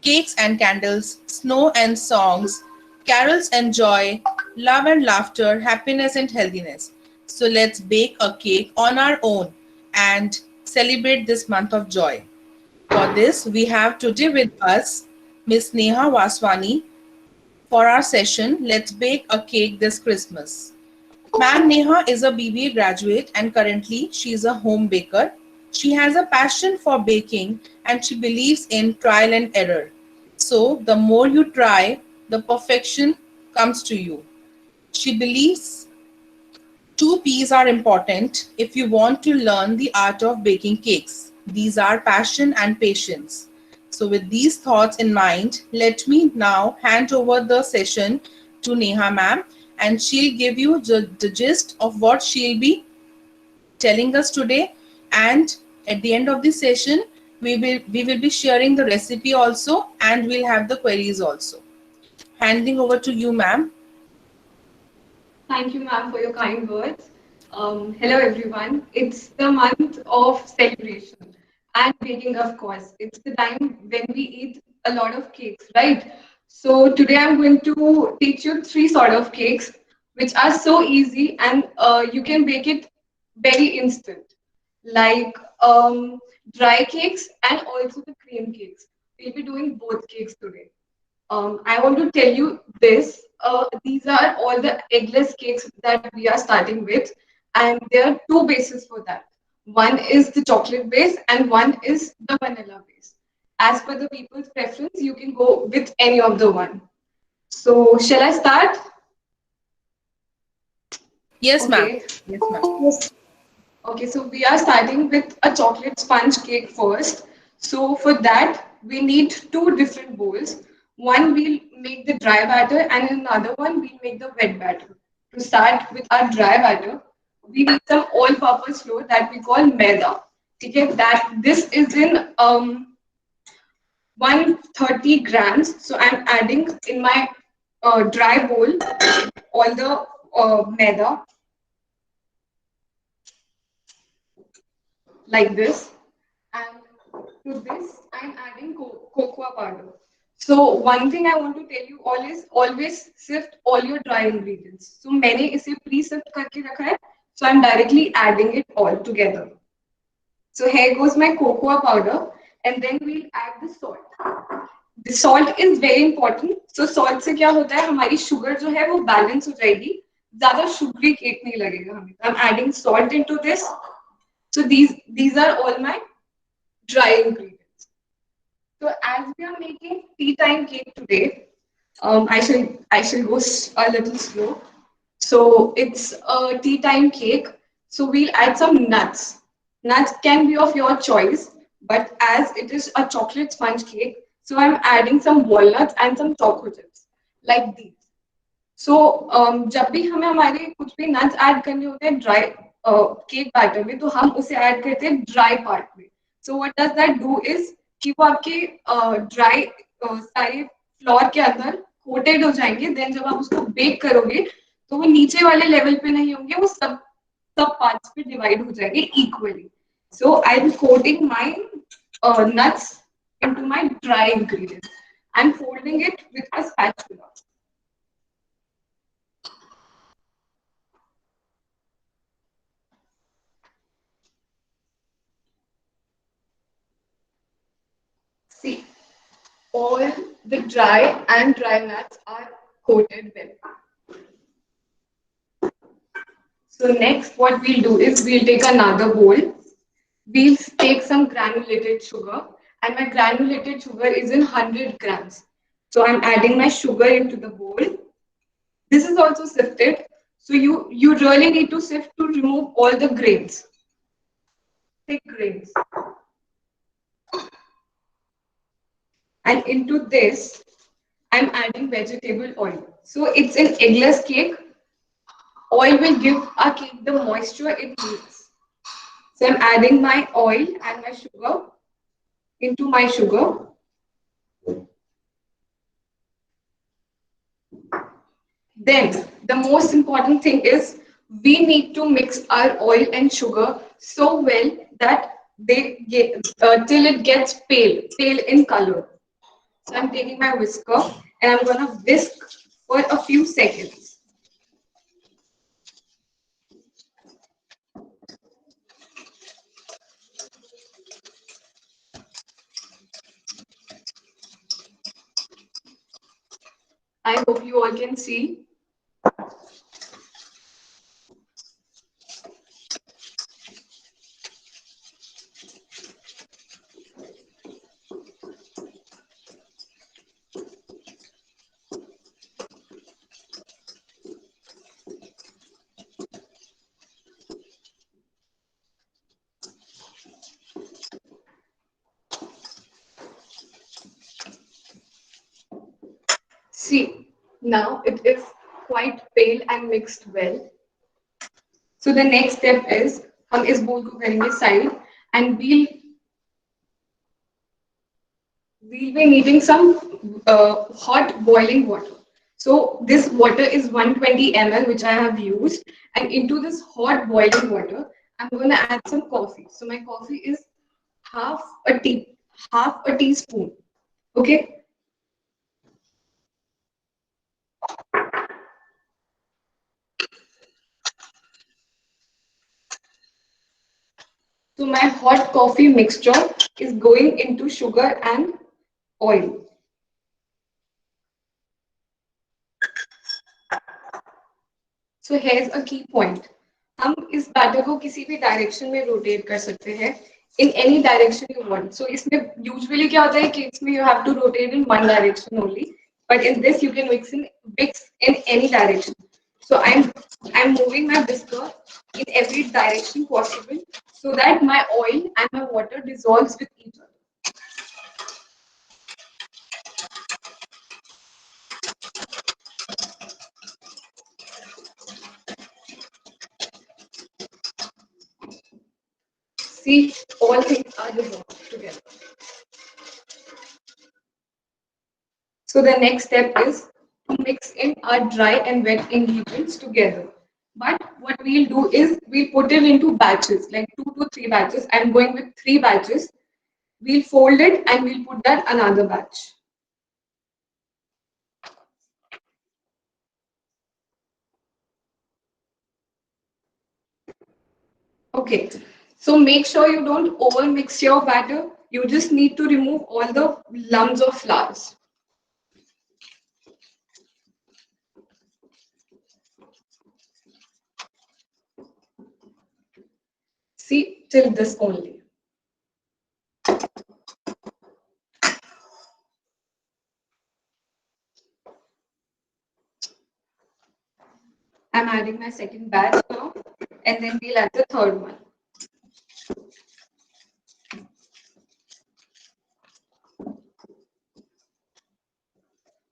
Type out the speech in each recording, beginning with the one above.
Cakes and candles, snow and songs, carols and joy, love and laughter, happiness and healthiness. So let's bake a cake on our own and celebrate this month of joy. For this, we have today with us Miss Neha Vaswani for our session Let's Bake a Cake This Christmas. Ma'am Neha is a BBA graduate and currently she is a home baker. She has a passion for baking and she believes in trial and error. So, the more you try, the perfection comes to you. She believes two P's are important if you want to learn the art of baking cakes. These are passion and patience. So, with these thoughts in mind, let me now hand over the session to Neha ma'am and she'll give you the gist of what she'll be telling us today. And at the end of the session, we will be sharing the recipe also and we'll have the queries also. Handing over to you, ma'am. Thank you, ma'am, for your kind words. Hello, everyone. It's the month of celebration and baking, of course. It's the time when we eat a lot of cakes, right? So today I'm going to teach you three sort of cakes, which are so easy and you can bake it very instant, like dry cakes and also the cream cakes. We'll be doing both cakes today. I want to tell you this. These are all the eggless cakes that we are starting with, and there are two bases for that. One is the chocolate base, and one is the vanilla base. As per the people's preference, you can go with any of the one. So, shall I start? Yes, ma'am. Okay. Yes, ma'am. Okay, so we are starting with a chocolate sponge cake first. So for that, we need two different bowls. One we'll make the dry batter and in another one we'll make the wet batter. To start with our dry batter, we need some all-purpose flour that we call maida. Okay, that this is in 130 grams. So I'm adding in my dry bowl all the maida like this. And to this, I'm adding cocoa powder. So one thing I want to tell you all is always sift all your dry ingredients. So मैंने इसे pre-sift करके रखा है. So I'm directly adding it all together. So here goes my cocoa powder, and then we'll add the salt. The salt is very important. So salt से क्या होता है हमारी sugar जो है वो balance हो जाएगी. ज़्यादा sugary cake नहीं लगेगा हमें. I'm adding salt into this. So these are all my dry ingredients. So as we are making tea time cake today, I shall go a little slow. So it's a tea time cake. So we'll add some nuts. Nuts can be of your choice, but as it is a chocolate sponge cake, so I'm adding some walnuts and some choco chips like these. So जब भी हमें हमारे कुछ भी nuts add करने होते हैं dry cake batter में तो हम उसे ऐड करते हैं ड्राई पार्ट में so what does that do is कि वो आपके ड्राई सारे फ्लोर के अंदर कोटेड हो जाएंगे देन जब आप उसको बेक करोगे तो वो नीचे वाले लेवल पे नहीं होंगे वो सब सब पार्ट्स पे डिवाइड हो जाएंगे equally so I am quoting my nuts into my dry ingredients and folding it with a spatula. See, all the dry and dry nuts are coated well. So next what we'll do is we'll take another bowl. We'll take some granulated sugar and my granulated sugar is in 100 grams. So I'm adding my sugar into the bowl. This is also sifted. So you really need to sift to remove all the grains, thick grains. And into this, I'm adding vegetable oil. So it's an eggless cake. Oil will give our cake the moisture it needs. So I'm adding my oil and my sugar into my sugar. Then the most important thing is we need to mix our oil and sugar so well that they get till it gets pale in color. So I'm taking my whisker and I'm gonna whisk for a few seconds. I hope you all can see. See, now it is quite pale and mixed well. So the next step is हम इस bowl को करेंगे side and we'll be needing some hot boiling water. So this water is 120 ml which I have used, and into this hot boiling water I'm going to add some coffee. So my coffee is half a tea half a teaspoon. Okay. So my hot coffee mixture is going into sugar and oil. So here's a key point. हम इस batter को किसी भी direction में rotate कर सकते हैं in any direction you want. So इसमें usually क्या होता है कि इसमें you have to rotate in one direction only, but in this you can mix in any direction. So I'm moving my whisker in every direction possible so that my oil and my water dissolves with each other. See, all things are dissolved together. So the next step is to mix in our dry and wet ingredients together. But what we'll do is we'll put it into batches, like 2 to 3 batches. I'm going with 3 batches. We'll fold it and we'll put that another batch. Okay, so make sure you don't over mix your batter. You just need to remove all the lumps of flours. See, till this only. I'm adding my second batch now, and then we'll add the third one.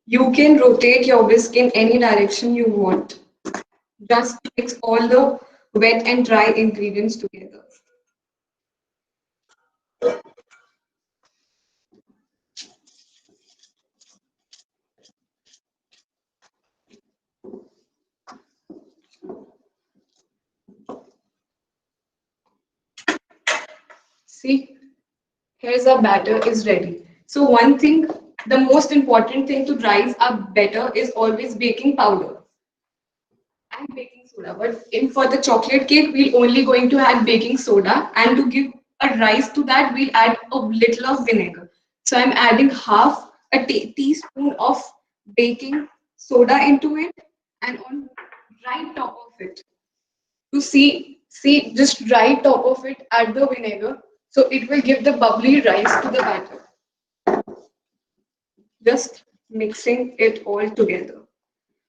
You can rotate your whisk in any direction you want. Just mix all the wet and dry ingredients together. See, here's our batter is ready. So one thing, the most important thing to rise up better is always baking powder and baking soda. But in for the chocolate cake, we're only going to add baking soda, and to give a rise to that, we'll add a little of vinegar. So I'm adding half a teaspoon of baking soda into it, and on right top of it, to see just right top of it, add the vinegar, so it will give the bubbly rise to the batter. Just mixing it all together.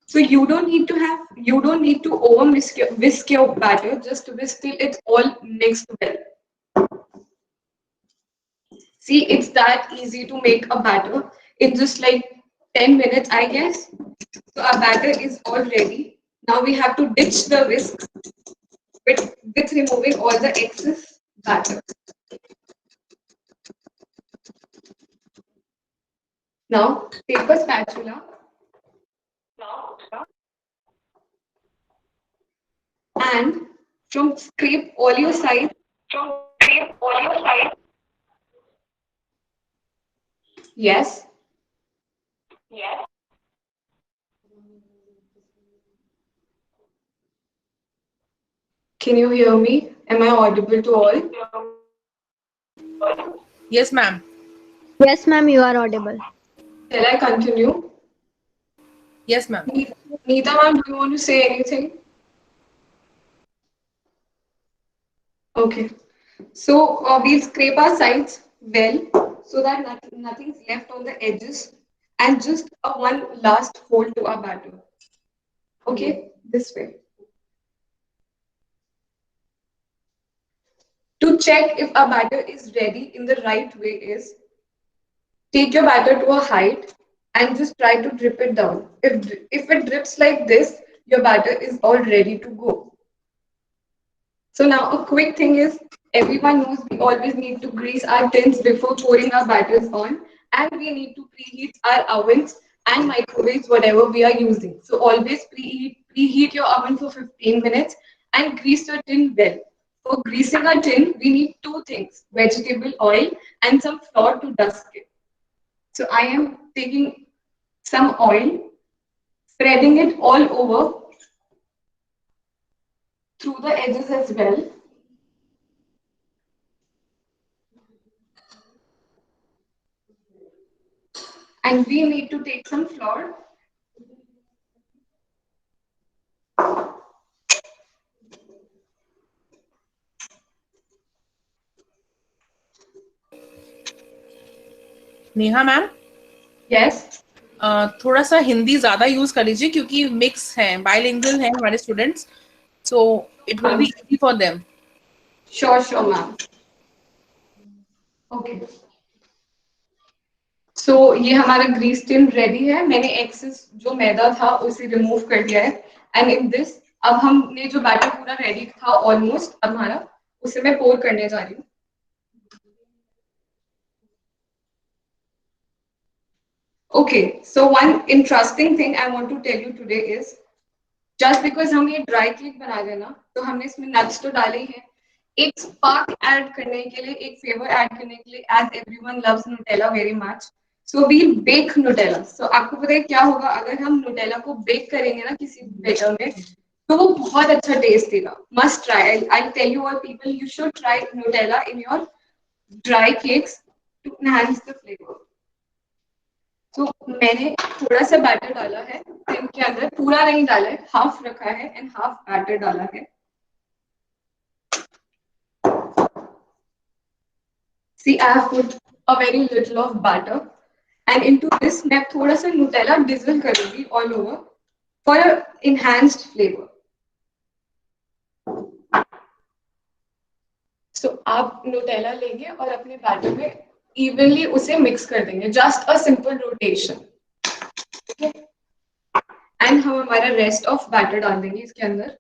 So you don't need to over whisk your batter, just whisk till it's all mixed well. See, it's that easy to make a batter in just like 10 minutes, I guess. So our batter is all ready. Now we have to ditch the whisk with removing all the excess batter. Now take a spatula and from scrape all your sides. Yes. Can you hear me? Am I audible to all? Yes, ma'am. Yes, ma'am, you are audible. Shall I continue? Yes, ma'am. Neeta ma'am, do you want to say anything? Okay. So we'll scrape our sides well so that nothing's left on the edges and just a one last hold to our batter. Okay, this way. To check if our batter is ready in the right way is take your batter to a height and just try to drip it down. If it drips like this, your batter is all ready to go. So now a quick thing is everyone knows we always need to grease our tins before pouring our batters on, and we need to preheat our ovens and microwaves whatever we are using. So always preheat your oven for 15 minutes and grease your tin well. For greasing a tin, we need two things: vegetable oil and some flour to dust it. So I am taking some oil, spreading it all over through the edges as well. And we need to take some flour. Neha ma'am, Yes. थोड़ा सा हिंदी ज्यादा use कर लीजिए क्योंकि mix हैं, bilingual हैं हमारे students, so it will be easy for them. Sure, ma'am. Okay. So ये हमारा ग्रीस टिन रेडी है. मैंने एक्सेस जो मैदा था उसे रिमूव कर दिया है. एंड इन दिस अब हमने जो बैटर पूरा रेडी था ऑलमोस्ट अब हमारा उसे मैं पोर करने जा रही हूँ. Okay, so one interesting thing I want to tell you today is just because हम ये ड्राई केक बना रहे हैं ना, तो हमने इसमें नट्स तो डाले ही हैं. एक स्पार्क ऐड करने के लिए, एक फ्लेवर ऐड करने के लिए, as everyone loves Nutella very much, so we bake Nutella. So आपको पता है क्या होगा अगर हम न्यूटेला को बेक करेंगे ना किसी बेटर में, तो वो बहुत अच्छा टेस्ट देगा. Must try. I tell you all people, you should try Nutella in your dry cakes to enhance the flavour. तो मैंने थोड़ा सा बैटर डाला है टिन के अंदर, पूरा नहीं डाला है, हाफ रखा है एंड हाफ बैटर डाला है. See, I have put a very little of butter and into this मैं थोड़ा सा न्यूटेला drizzle करूंगी all over for a enhanced flavor. So आप न्यूटेला लेंगे और अपने बैटर में evenly उसे मिक्स कर देंगे. Just a simple rotation. Okay? And हम हमारा rest of बैटर डाल देंगे इसके अंदर.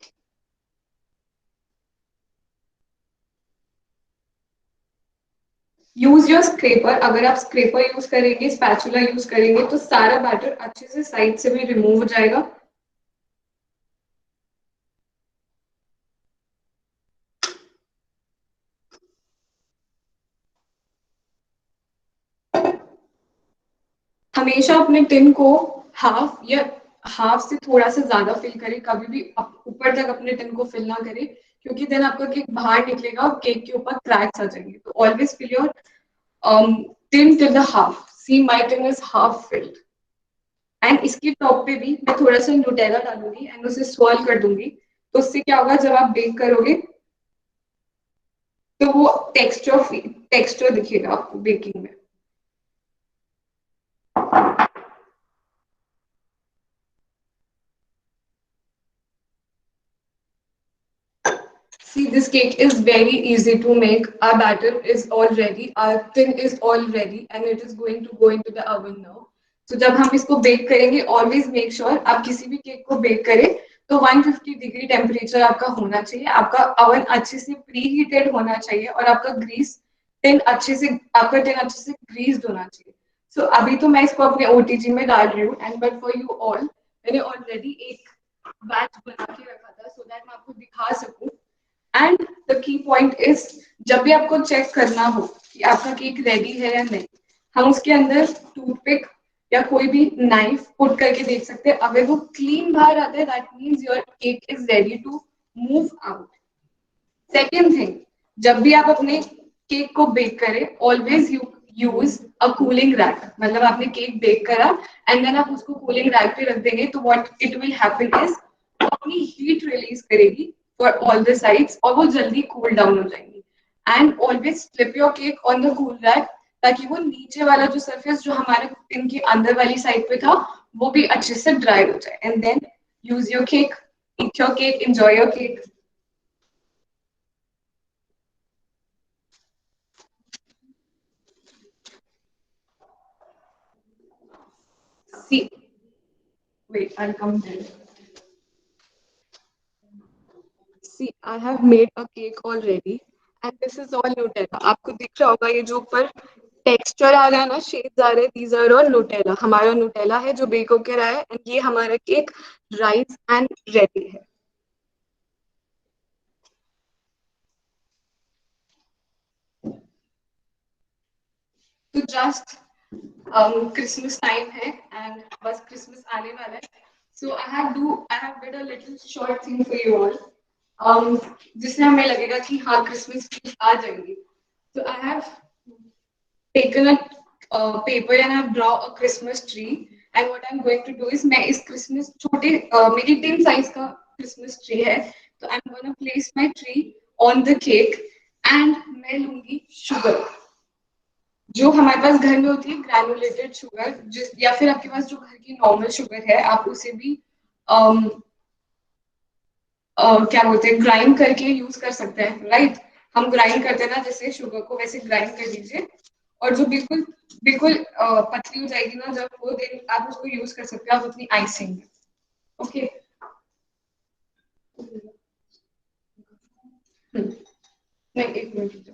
Use your scraper. अगर आप स्क्रेपर यूज करेंगे, स्पैचुला यूज करेंगे तो सारा बैटर अच्छे से साइड से भी रिमूव हो जाएगा. हमेशा अपने टिन को हाफ या हाफ से थोड़ा सा ज्यादा फिल करें. कभी भी ऊपर तक अपने टिन को फिल ना करें क्योंकि देन आपका केक बाहर निकलेगा और केक के ऊपर क्रैक्स आ जाएंगे. तो always fill your tin till the half. See, my tin is half filled. And इसकी टॉप पे भी मैं थोड़ा सा न्यूटेला डालूंगी एंड उसे swirl कर दूंगी. तो उससे क्या होगा जब आप बेक करोगे तो वो टेक्सचर दिखेगा आपको बेकिंग में. See, this cake is very easy to make. Our batter is all ready, our tin is all ready, and it is going to go into the oven now. So जब हम इसको bake करेंगे, always make sure आप किसी भी cake को bake करें तो 150 डिग्री टेम्परेचर आपका होना चाहिए. आपका ओवन अच्छे से प्री हीटेड होना चाहिए और आपका टिन अच्छे से ग्रीस्ड होना चाहिए. सो अभी तो मैं इसको अपने OTG में डाल रही हूँ and but for you all मैंने ऑलरेडी एक बैच बना के रखा था सो दैट मैं आपको दिखा सकूं. And the key point is जब भी आपको चेक करना हो कि आपका केक रेडी है या नहीं, हम उसके अंदर टूथपिक या कोई भी नाइफ पुट करके देख सकते हैं. अगर वो क्लीन बाहर आता है, that means your cake is ready to move out. Second thing, जब भी आप अपने केक को बेक करें, always you use a cooling rack. मतलब आपने केक बेक करा एंड देन आप उसको कूलिंग रैक पे रख देंगे, तो what it will happen is वो अपनी हीट रिलीज करेगी फॉर ऑल द साइड्स और वो जल्दी कूल डाउन हो जाएंगी. And always flip your cake on the cool rack, ताकि वो नीचे वाला जो सरफेस जो हमारे पिन की अंदर वाली साइड पे था वो भी अच्छे से ड्राई हो जाए. And then use your cake, eat your cake, enjoy your cake. See, wait, I'll come there. See, I have made a cake already, and this is all Nutella. आपको दिख रहा होगा ये जो ऊपर टेक्सचर आ रहा है ना, शेड्स आ रहे हैं, these are all Nutella. हमारा Nutella है जो बेक होके रहा है, and ये हमारा केक राइस एंड रेडी है. तो जस्ट क्रिसमस टाइम है एंड बस क्रिसमस आने वाला है. So I have did a little short thing for you all, जिससे हमें लगेगा कि हाँ क्रिसमस ट्रीज आ जाएंगी. So I have taken a paper and I have draw a Christmas tree. And what I'm going to do is मैं इस Christmas छोटे मेरी 10 size का Christmas tree है, तो I'm gonna place my tree on the cake and मैं लूंगी sugar. जो हमारे पास घर में होती है ग्रैनुलेटेड शुगर, जिस या फिर आपके पास जो घर की नॉर्मल शुगर है आप उसे भी क्या बोलते हैं ग्राइंड करके यूज कर सकते हैं. राइट, हम ग्राइंड करते हैं ना जैसे शुगर को, वैसे ग्राइंड कर लीजिए और जो बिल्कुल बिल्कुल पतली हो जाएगी ना जब वो, देन आप उसको यूज कर सकते हो आप अपनी आइसिंग में. ओके, नहीं एक मिनट.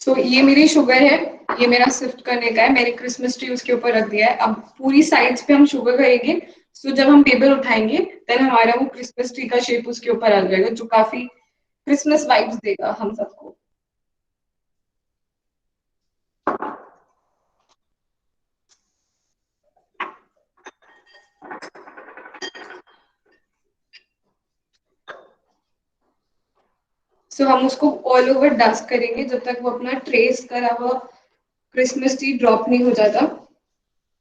सो ये मेरी शुगर है, ये मेरा सिफ्ट करने का है. मैंने क्रिसमस ट्री उसके ऊपर रख दिया है. अब पूरी साइड्स पे हम शुगर करेंगे. सो जब हम पेपर उठाएंगे देन हमारा वो क्रिसमस ट्री का शेप उसके ऊपर आ जाएगा, जो काफी क्रिसमस वाइब्स देगा हम सबको. सो हम उसको ऑल ओवर डस्ट करेंगे जब तक वो अपना ट्रेस करा हुआ क्रिसमस ट्री ड्रॉप नहीं हो जाता.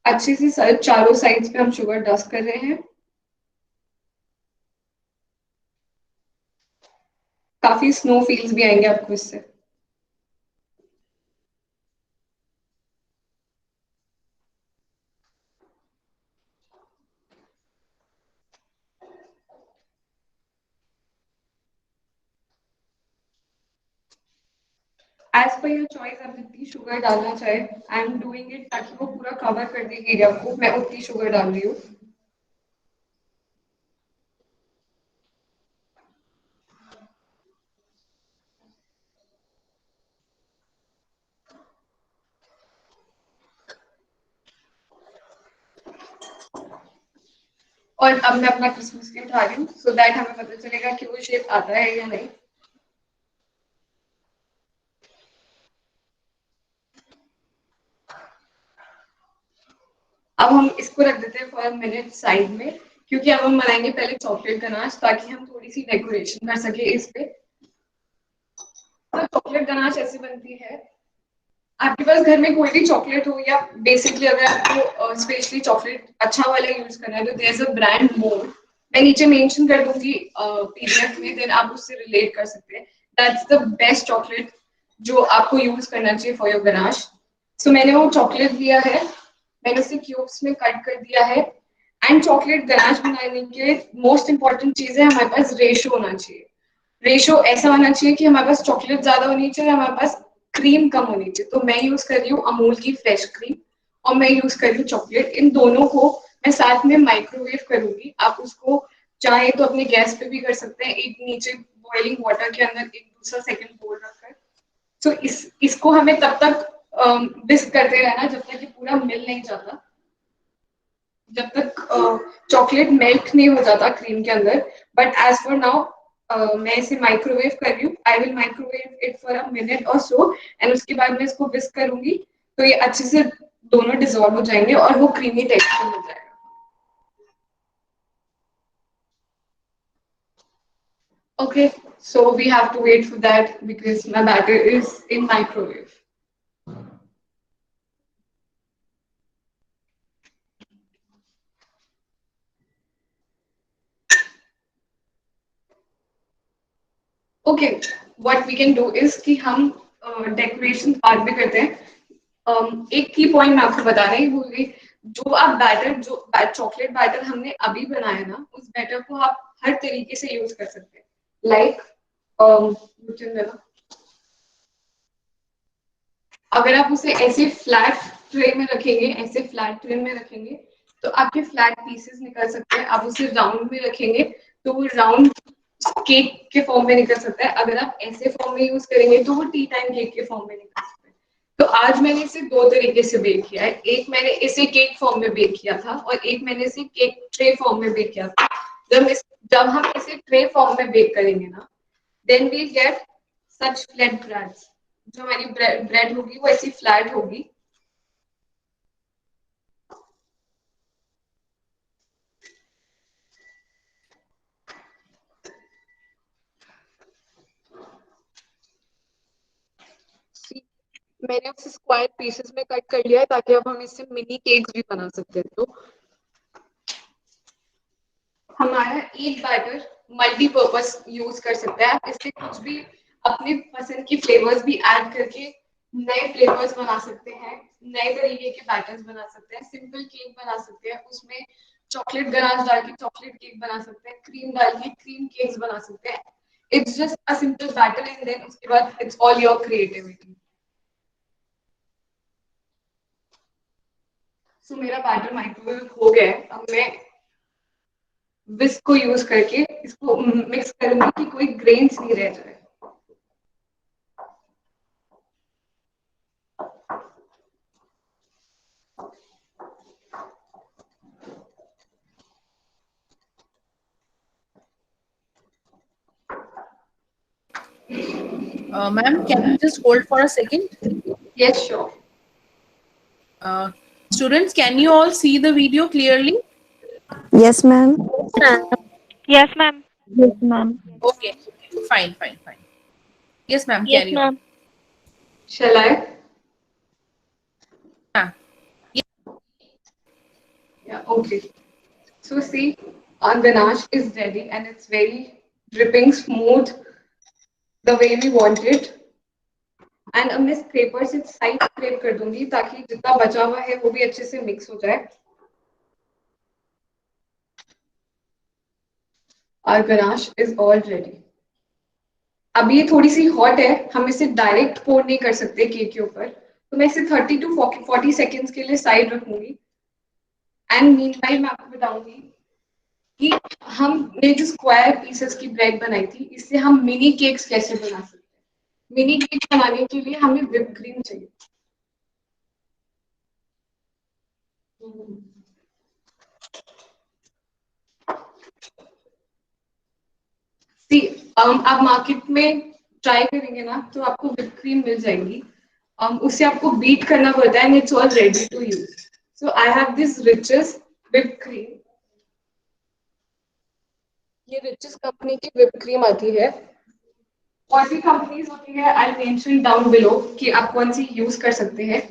अच्छे से चारों साइड्स पे हम शुगर डस्ट कर रहे हैं. काफी स्नो फील्स भी आएंगे आपको इससे. एज पर योर चॉइस, आप जितनी शुगर डालना चाहे. आई एम डूइंग इट ताकि वो पूरा कवर कर दे एरिया को, मैं उतनी शुगर डाल रही हूँ. और अब मैं अपना क्रिसमस ट्री उठा रही हूँ सो दैट हमें पता चलेगा कि वो शेप आता है या नहीं. अब हम इसको रख देते हैं फॉर अ मिनट साइड में, क्योंकि अब हम बनाएंगे पहले चॉकलेट गनाश ताकि हम थोड़ी सी डेकोरेशन कर सके इस पे. तो चॉकलेट गनाश ऐसे बनती है. आपके पास घर में कोई भी चॉकलेट हो या बेसिकली अगर आपको स्पेशली चॉकलेट अच्छा वाला यूज करना है तो देयर इज अ ब्रांड मोर, मैं नीचे मेंशन कर दूंगी पीडीएफ में, देन आप उससे रिलेट कर सकते हैं. दैट्स द बेस्ट चॉकलेट जो आपको यूज करना चाहिए फॉर योर गनाश. सो मैंने वो चॉकलेट लिया है, मैंने उसे क्यूब्स में कट कर दिया है. एंड चॉकलेट गनाश बनाने के मोस्ट इंपॉर्टेंट चीज है हमारे पास रेशो होना चाहिए. रेशो ऐसा होना चाहिए कि हमारे पास चॉकलेट ज्यादा होनी चाहिए, हमारे पास क्रीम कम होनी चाहिए. तो मैं यूज कर रही हूँ अमूल की फ्रेश क्रीम और मैं यूज कर रही हूँ चॉकलेट. इन दोनों को मैं साथ में माइक्रोवेव करूंगी. आप उसको चाहे तो अपने गैस पे भी कर सकते हैं, एक नीचे बॉइलिंग वाटर के अंदर एक दूसरा सेकंड बोल रखकर. तो इसको हमें तब तक विस्क करते रहना जब तक कि पूरा मिल नहीं जाता, जब तक चॉकलेट मेल्ट नहीं हो जाता क्रीम के अंदर. बट एज फॉर नाउ मैं इसे माइक्रोवेव कर रही हूँ. I will microwave it for a minute और सो, एंड उसके बाद मैं इसको विस्क करूंगी. तो ये अच्छे से दोनों डिसॉल्व हो जाएंगे और वो क्रीमी टेक्सचर मिल जाएगा. Okay, so we have to wait for that because my batter is in microwave. Okay, what we can do is कि हम डेकोरेशन बाद में करते हैं. एक की पॉइंट मैं आपको बता रही भूल गई. जो आप बैटर जो चॉकलेट बैटर हमने अभी बनाया ना, उस बैटर को आप हर तरीके से यूज कर सकते हैं. लाइक अगर आप उसे ऐसे फ्लैट ट्रे में रखेंगे, ऐसे फ्लैट ट्रे में रखेंगे तो आपके फ्लैट पीसेस निकल सकते हैं. आप उसे राउंड में रखेंगे तो वो राउंड केक के फॉर्म में निकल सकता है. अगर आप ऐसे फॉर्म में यूज करेंगे तो वो टी टाइम केक के फॉर्म में निकल सकता है. तो आज मैंने इसे दो तरीके से बेक किया है. एक मैंने इसे केक फॉर्म में बेक किया था और एक मैंने इसे केक ट्रे फॉर्म में बेक किया था. जब हम इसे ट्रे फॉर्म में बेक करेंगे ना, then we get such flat breads. जो हमारी ब्रेड होगी वो ऐसी फ्लैट होगी. मैंने उसे स्क्वायर पीसेस में कट कर लिया है ताकि अब हम इससे मिनी केक्स भी बना सकते हैं. तो हमारा एक बैटर मल्टीपर्पज यूज कर सकता है. आप इससे कुछ भी अपने पसंद की फ्लेवर्स भी ऐड करके नए फ्लेवर्स बना सकते हैं, नए तरीके के बैटर्स बना सकते हैं, सिंपल केक बना सकते हैं, उसमें चॉकलेट गनाश डाल के चॉकलेट केक बना सकते हैं, क्रीम डाल के क्रीम केक्स बना सकते हैं. It's just a simple batter and then उसके बाद it's all your creativity. So मेरा बैटर माइक्रोवेव हो गया है. अब मैं विस्क को यूज करके इसको मिक्स करूंगी कि कोई ग्रेन्स नहीं रह जाए. Ma'am, can you just hold for a second? Yes, sure. Uh, Students, can you all see the video clearly? Yes, ma'am. Yes, ma'am. Yes, ma'am. Okay, fine, fine, fine. Yes, ma'am, Yes, carry on. ma'am. Shall I? Ah, Yeah, okay. So see, our ganache is ready and it's very dripping smooth the way we want it. And अब मैं scraper से side scrap कर दूंगी ताकि जितना बचा हुआ है वो भी अच्छे से मिक्स हो जाए. Our ganache is all ready. अब ये थोड़ी सी हॉट है, हम इसे डायरेक्ट पोर नहीं कर सकते केक के ऊपर, तो मैं इसे 30 to 40 सेकेंड्स के लिए साइड रखूंगी. एंड मीनवाइल मैं आपको बताऊंगी कि हमने जो स्क्वायर पीसेस की ब्रेड बनाई थी, इससे हम मिनी केक्स कैसे बना सकते हैं. मिनी केक बनाने के लिए हमें व्हिप क्रीम चाहिए. सी आप मार्केट में ट्राई करेंगे ना तो आपको व्हिप क्रीम मिल जाएगी. उससे आपको बीट करना पड़ता है and it's all ready to use. So I have this Rich's whip cream. ये रिचेस कंपनी की व्हिप क्रीम आती है. और भी कंपनीज होती है, आई मेंशन डाउन बिलो कि आप कौन सी यूज कर सकते हैं.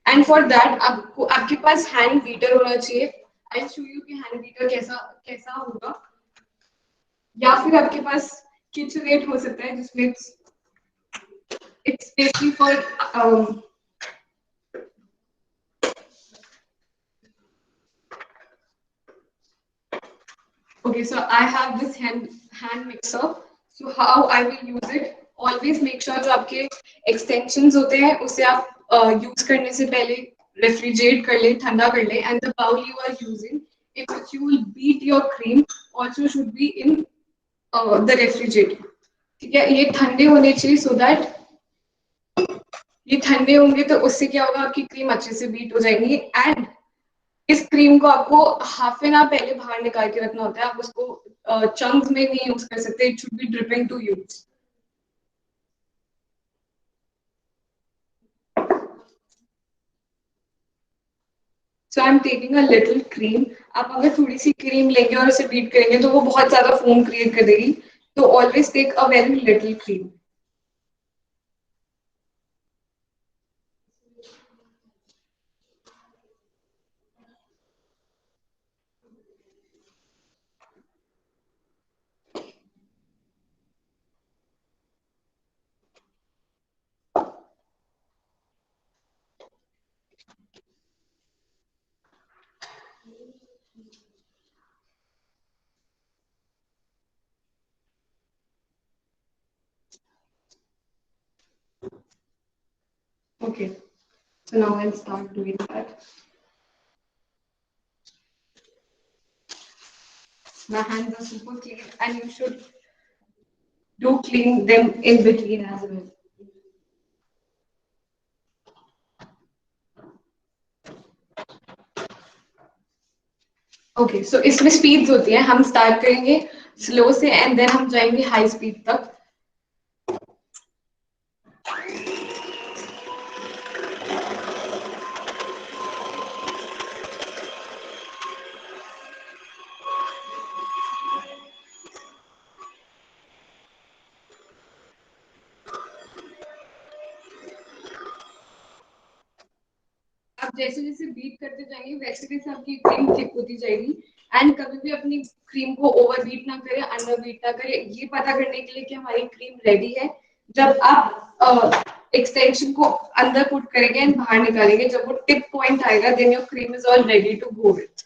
एंड फॉर दैट आपको आपके पास हैंड बीटर होना चाहिए. आई शो यू कि हैंड बीटर कैसा कैसा होगा. या फिर आपके पास किचनएड हो सकता है जिसमें it's specially for okay, so I have this hand mixer. So how I will use it, always make sure जो आपके extensions होते हैं उसे आप use करने से पहले रेफ्रिजरेट कर ले, ठंडा कर ले. And the bowl you are using, in which you will beat your cream, also should be in the refrigerator. ठीक है, ये ठंडे होने चाहिए so that ये ठंडे होंगे तो उससे क्या होगा, आपकी क्रीम अच्छे से बीट हो जाएगी. एंड इस क्रीम को आपको हाफ एन आवर पहले बाहर निकाल के रखना होता है. आप उसको चंक्स में नहीं यूज कर सकते. It should be dripping to use. So I am taking a little cream. आप अगर थोड़ी सी क्रीम लेंगे और उसे बीट करेंगे तो वो बहुत ज्यादा फोम क्रिएट कर देगी. तो always take a very little cream. Okay, so now I'll start doing that. My hands are super clean and you should do clean them in between as well. Okay so इसमें speeds होती है. हम start करेंगे slow से and then हम जाएंगे high speed तक. आप जैसे जैसे बीट करते जाएंगे वैसे वैसे आपकी क्रीम थिक होती जाएगी. एंड कभी भी अपनी क्रीम को ओवर बीट ना करें, अंडर बीट ना करें. ये पता करने के लिए कि हमारी क्रीम रेडी है, जब आप एक्सटेंशन को अंदर पुट करेंगे एंड बाहर निकालेंगे, जब वो टिप पॉइंट आएगा then your cream is all ready to go with.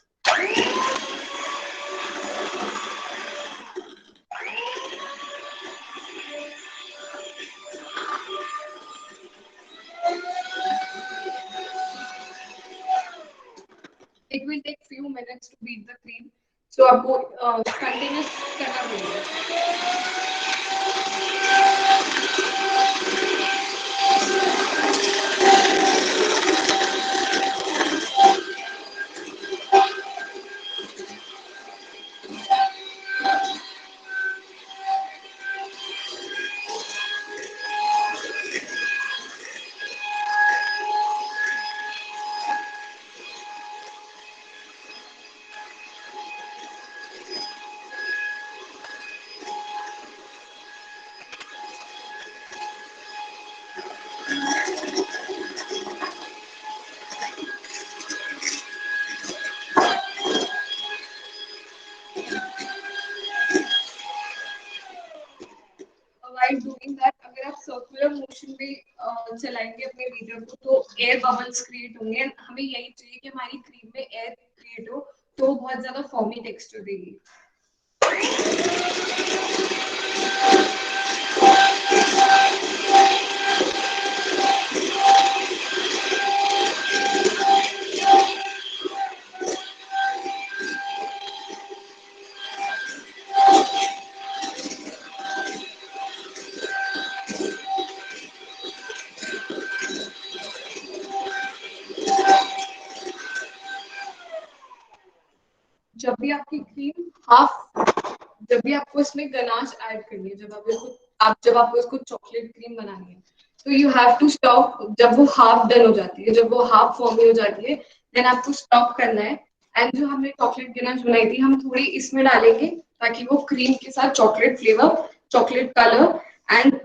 It will take few minutes to beat the cream. So आपको continuous करना पड़ेगा. While doing that, अगर आप सर्कुलर मोशन में चलाएंगे अपने बीटर को तो एयर बबल्स क्रिएट होंगे. हमें यही चाहिए कि हमारी क्रीम में एयर क्रिएट हो तो बहुत ज्यादा फॉर्मी टेक्सचर देगी. जब भी आपकी क्रीम जब भी आपको इसमें गनाश ऐड करनी है, जब आपको इसको चॉकलेट क्रीम बनानी है, तो यू हैव टू स्टॉप. जब वो हाफ डन हो जाती है, जब वो हाफ फॉर्मी हो जाती है, देन आपको स्टॉप करना है. एंड जो हमने चॉकलेट गनाश बनाई थी, हम थोड़ी इसमें डालेंगे ताकि वो क्रीम के साथ chocolate flavour, chocolate colour and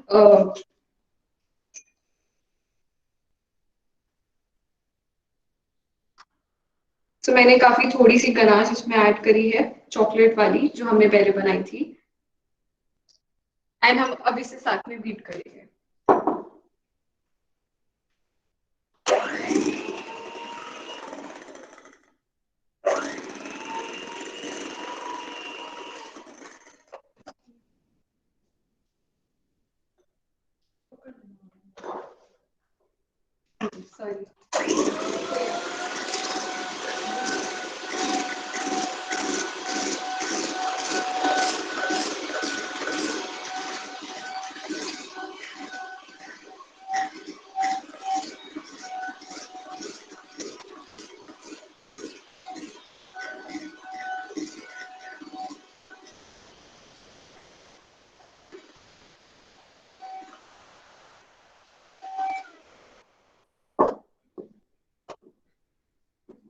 तो मैंने काफी थोड़ी सी गनाश इसमें ऐड करी है, चॉकलेट वाली जो हमने पहले बनाई थी. एंड हम अब इसे साथ में बीट करेंगे. Sorry.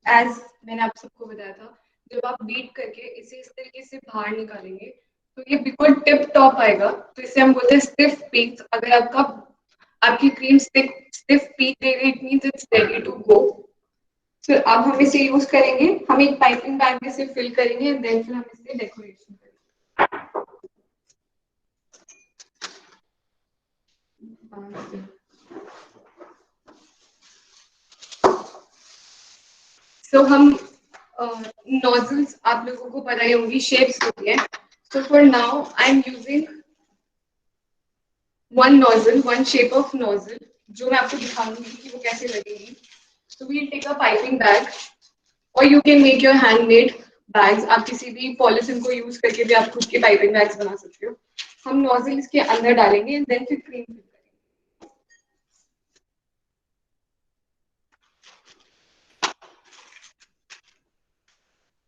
As मैंने आप सबको बताया था, जब आप बीट करके इसे इस तरीके से बाहर निकालेंगे तो ये बिल्कुल टिप टॉप आएगा, तो इसे हम बोलते हैं स्टिफ पीक। अगर आपकी क्रीम स्टिफ पीक दे रही, it means it's ready to go. फिर अब हम इसे यूज करेंगे, हम एक पाइपिंग बैग में से फिल करेंगे एंड देन फिर हम इसे डेकोरेशन करेंगे। सो हम नोजल्स आप लोगों को पता ही होगी, शेप्स होती है। So for now I am using one shape of nozzle, जो मैं आपको दिखाऊंगी कि वो कैसे लगेगी। So we take a piping bag, और you can make your handmade bags. आप किसी भी पॉलिथिन को यूज करके भी आप खुद के पाइपिंग बैग्स बना सकते हो। हम नोजल इसके अंदर डालेंगे एंड देन फिर क्रीम फिल करेंगे।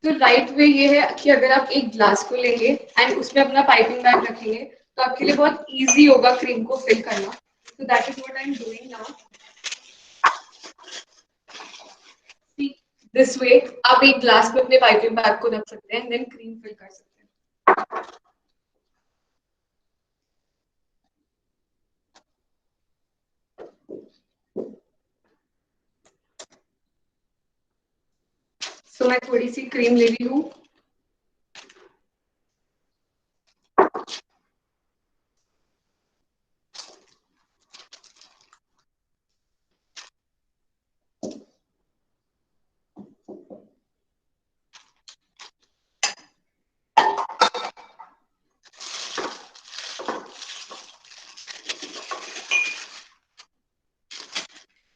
तो राइट वे ये है कि अगर आप एक ग्लास को लेंगे एंड उसमें अपना पाइपिंग बैग रखेंगे तो आपके लिए बहुत इजी होगा क्रीम को फिल करना। तो that is what I am doing now. This way आप एक ग्लास में अपने पाइपिंग बैग को रख सकते हैं, देन क्रीम फिल कर सकते हैं। सो मैं थोड़ी सी क्रीम ले रही हूँ।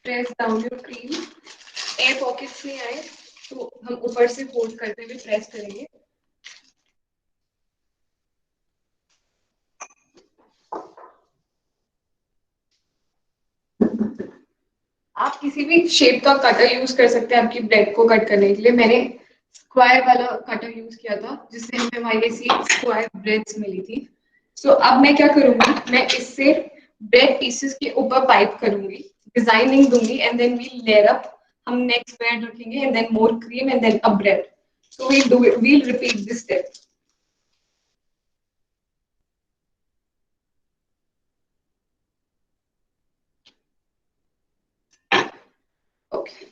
Press down your cream, air pockets नहीं आए तो हम ऊपर से होल्ड करते हुए प्रेस करेंगे। आप किसी भी शेप का कटर यूज कर सकते हैं आपकी ब्रेड को कट करने के लिए। मैंने स्क्वायर वाला कटर यूज किया था जिससे हमें हमारी ऐसी स्क्वायर ब्रेड्स मिली थी। सो अब मैं क्या करूंगी, मैं इससे ब्रेड पीसेस के ऊपर पाइप करूंगी, डिजाइनिंग दूंगी and then we layer up. हम नेक्स्ट ब्रेड रखेंगे and then more cream and then a bread. So we'll repeat this step. Okay,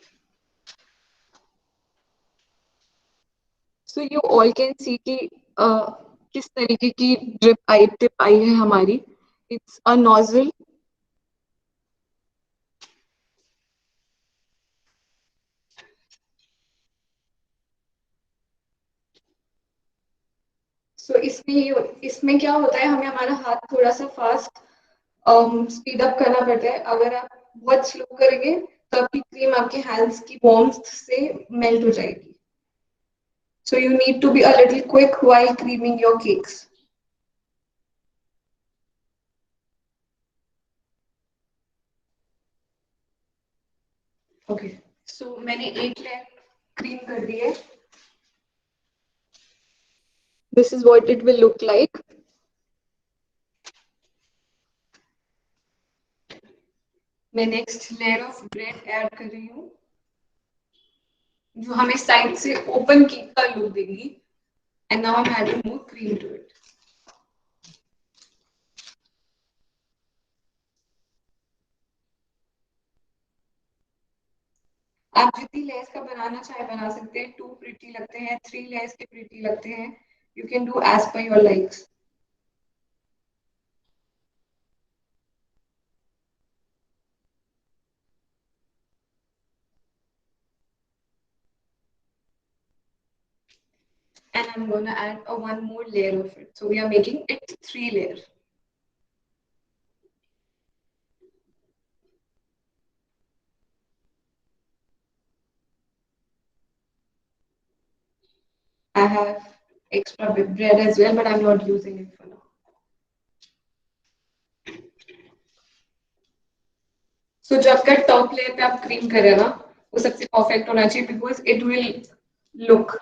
so you all can see कि किस तरीके की टिप आई है हमारी। It's a nozzle. सो इसमें क्या होता है, हमें हमारा हाथ थोड़ा सा फास्ट स्पीड अप करना पड़ता है। अगर आप बहुत स्लो करेंगे तो आपकी क्रीम आपके हैंड्स की वार्मथ से मेल्ट हो जाएगी। So you need to be a little quick while creaming your cakes. Okay, so मैंने एक लेयर क्रीम कर दी है। This is what it will look like. मैं next layer of bread add कर रही हूँ जो हमें साइड से ओपन केक का लुक देगी। And now I am adding more cream to it. आप जितनी लेयर्स का बनाना चाहे बना सकते हैं। 2 प्रिटी लगते हैं, 3 लेयर्स के प्रिटी लगते हैं। You can do as per your likes. And I'm going to add a one more layer of it. So we are making it 3 layer. I have extra bread as well, but I'm not using it for now. So जब का top layer पे आप cream करें ना, वो सबसे perfect होना चाहिए because it will look.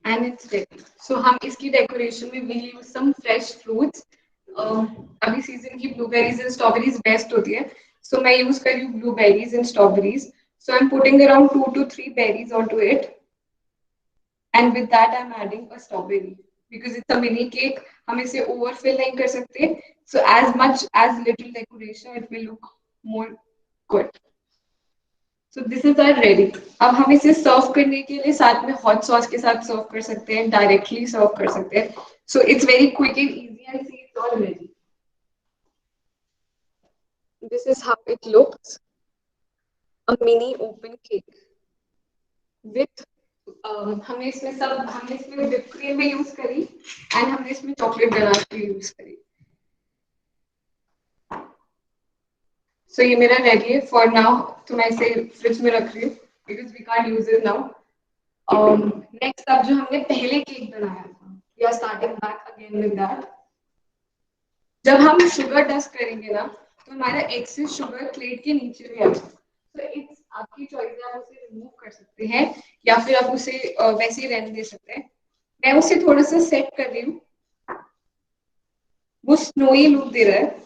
And it's ready. So हम इसकी डेकोरेशन में we use some fresh fruits. अभी सीजन की ब्लूबेरीज एंड स्ट्रॉबेरीज बेस्ट होती है. सो मैं यूज कर रही हूँ blueberries and strawberries. So I am putting around 2 to 3 berries onto it. And with that I'm adding a strawberry because it's a mini cake. हम इसे overfill नहीं कर सकते. So as much as little decoration it will look more good. So this is our ready. अब हम इसे सर्व करने के लिए साथ में हॉट सॉस के साथ सर्व कर सकते हैं, डायरेक्टली सर्व कर सकते हैं. So it's very quick and easy and see it's all ready. This is how it looks. A mini open cake with हमने इसमें whipped cream भी यूज करी एंड हमने इसमें चॉकलेट गनाश भी यूज करी. सो ये मेरा रेडी है फॉर नाउ. तो मैं इसे फ्रिज में रख रही हूँ because we can't use it now. Next अब जो हमने पहले केक बनाया था, we are starting back again with that. जब हम शुगर डस्ट करेंगे ना तो हमारा एक्सेस शुगर प्लेट के नीचे भी आएगा. तो इट्स आपकी चॉइस है, आप उसे रिमूव कर सकते हैं या फिर आप उसे वैसे ही रहने दे सकते हैं. मैं उसे थोड़ा सा सेट कर रही हूँ. वो स्नोई लुक दे रहा है.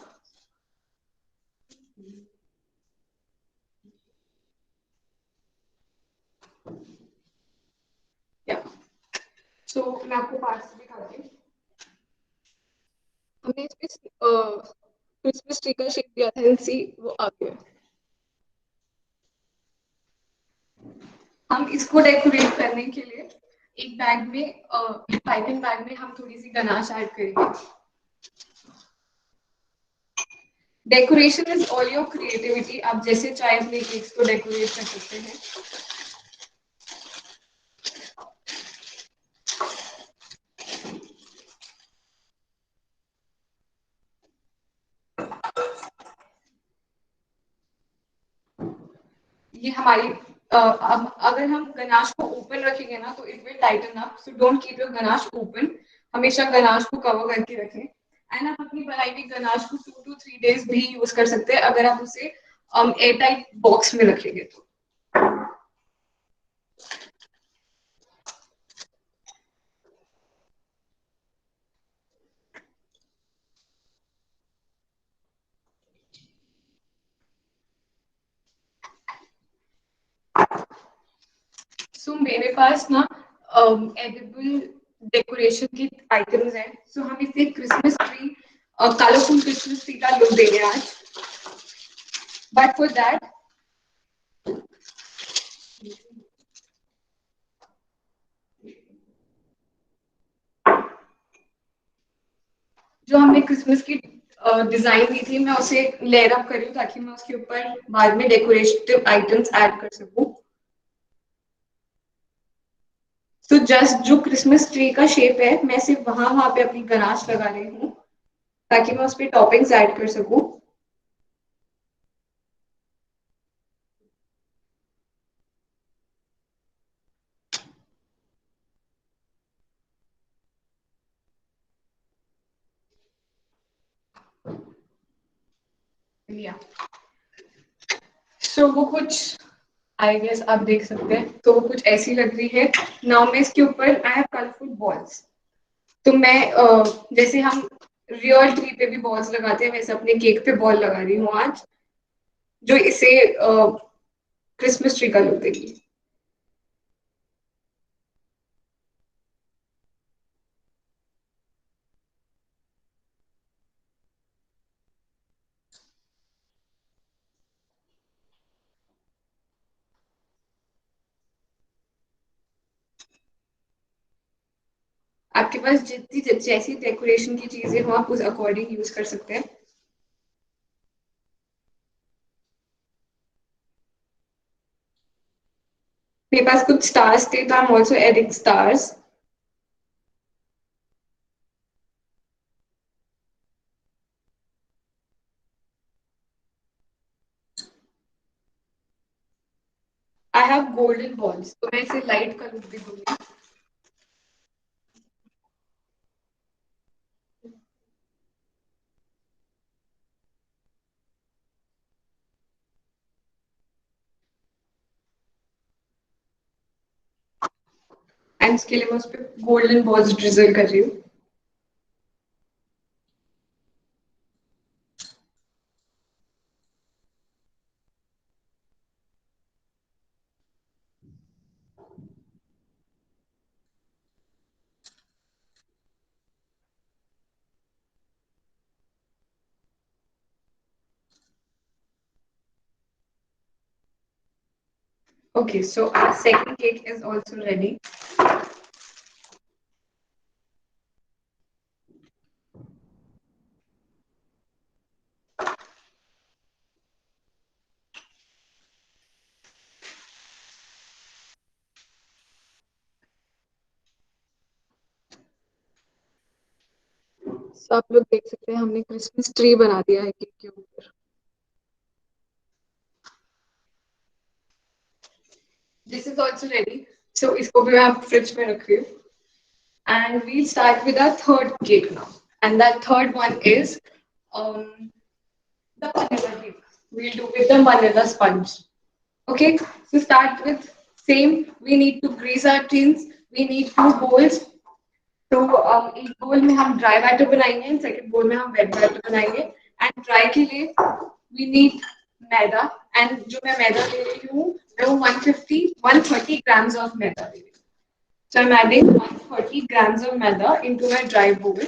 या सो मैं आपको पार्ट्स दिखाती हूँ. हमने इसमें क्रिसमस ट्री का शेप दिया था एंड सी वो आ गया. हम इसको डेकोरेट करने के लिए एक बैग में पाइपिंग बैग में हम थोड़ी सी गनाश ऐड करेंगे. Decoration is all your creativity. आप जैसे चाहे अपने केक्स को डेकोरेट कर सकते हैं. ये हमारी अब अगर हम गनाश को ओपन रखेंगे ना तो it will Titan up. So don't keep your ganache open. हमेशा गनाश को कवर करके रखें. एंड आप अपनी बनाई हुई गनाश को 2 to 3 days भी यूज कर सकते हैं अगर आप उसे एयर टाइट बॉक्स में रखेंगे तो. सो मेरे पास ना एडिबल डेकोरेशन की आइटम्स हैं. सो हम इसे Christmas tree colourful Christmas tree का लुक देंगे आज. बट फॉर दैट जो हमने क्रिसमस की डिजाइन दी थी मैं उसे लेयर अप कर रही हूँ ताकि मैं उसके ऊपर बाद में डेकोरेटिव आइटम्स ऐड कर सकूं. तो जस्ट जो क्रिसमस ट्री का शेप है मैं सिर्फ वहां वहां पे अपनी गनाश लगा रही हूँ ताकि मैं उस पर टॉपिंग्स ऐड कर सकूं. या सो वो कुछ आई गेस आप देख सकते हैं. तो वो कुछ ऐसी लग रही है. नाउ मैं इसके ऊपर आई हैव कलरफुल बॉल्स. तो मैं जैसे हम रियल ट्री पे भी बॉल्स लगाते हैं वैसे अपने केक पे बॉल लगा रही हूँ आज जो इसे क्रिसमस ट्री का लुक देगी. आपके पास जितनी जैसी डेकोरेशन की चीजें हो आप उस अकॉर्डिंग यूज कर सकते हैं. मेरे पास कुछ स्टार्स थे तो I am also adding stars. I have golden balls तो मैं इसे लाइट का लुक भी दूंगी. एंड इसके लिए मैं उस पर गोल्डन बॉल्स ड्रिजल कर रही हूँ. Okay, so our second cake is also ready. So आप लोग देख सकते हैं हमने क्रिसमस ट्री बना दिया है केक के ऊपर. This is also ready. So इसको भी मैं फ्रिज में रख रही हूँ. And we'll start with our third cake now. And that third one is the vanilla cake. We'll do with the vanilla sponge. Okay, so start with same. We need to grease our tins. We need two bowls. तो एक बोल में हम dry batter बनाएंगे and second बोल में हम wait batter बनाएंगे. एंड ड्राई के लिए वी नीड मैदा. एंड जो मैं मैदा ले रही हूँ वो 130 grams of मैदा ले रही हूँ. So I'm adding 130 grams of maida into my dry bowl.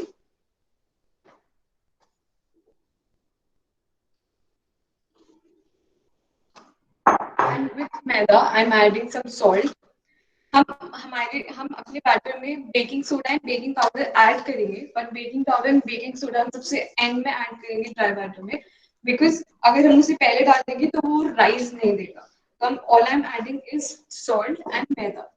And with maida, I'm adding some salt. हम अपने बैटर में baking soda and baking powder add करेंगे, पर baking powder and baking soda हम सबसे एंड में ऐड करेंगे dry batter में, बिकॉज अगर हम उसे पहले डाल देंगे तो वो राइस नहीं देगा. तो हम all I am adding is salt and maida.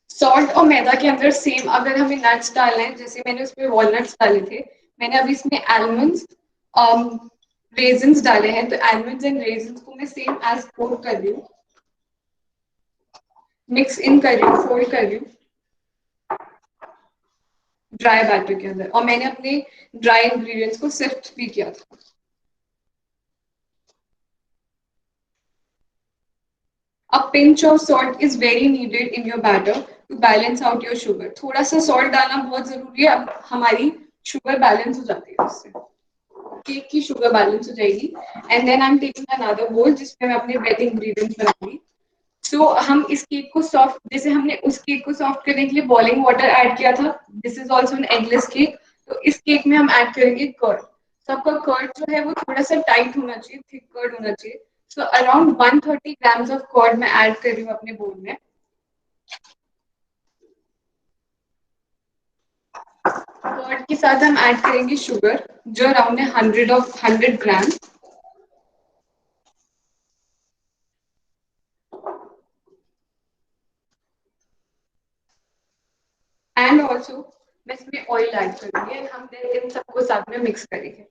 Salt और मैदा के अंदर सेम अगर हमें नट्स डालना है, जैसे मैंने उसमें वॉलनट्स डाले थे, मैंने अभी इसमें आलमंड्स रेजिन्स डाले हैं, तो आलमंड्स एंड रेजिन्स को मैं सेम एज कोट कर रही हूँ, मिक्स इन कर रही हूँ, फोल्ड कर रही हूँ ड्राई बैटर के अंदर. और मैंने अपने ड्राई इंग्रेडिएंट्स को सिफ्ट भी किया था. A pinch of salt is very needed in your batter to balance out your sugar. थोड़ा सा salt डालना बहुत जरूरी है. अब हमारी शुगर बैलेंस हो जाती है उससे, केक की शुगर बैलेंस हो जाएगी. And then I am taking another bowl जिसमें मैं अपने वेट इंग्रेडिएंट्स बनाऊंगी. सो हम इस केक को सॉफ्ट, जैसे हमने उस केक को सॉफ्ट करने के लिए बॉइलिंग वाटर ऐड किया था, this is also an eggless cake. तो इस केक में हम ऐड करेंगे कर्ड. तो आपका कर्ड जो है वो थोड़ा सा टाइट होना चाहिए, थिक कर्ड होना चाहिए. So around 130 grams of curd मैं ऐड कर रही हूँ अपने बोल में. कर्ड के साथ हम ऐड करेंगे शुगर जो अराउंड है 100 ग्राम. एंड ऑल्सो मैं इसमें ऑयल ऐड करूंगी एंड हम इन सबको साथ में मिक्स करेंगे.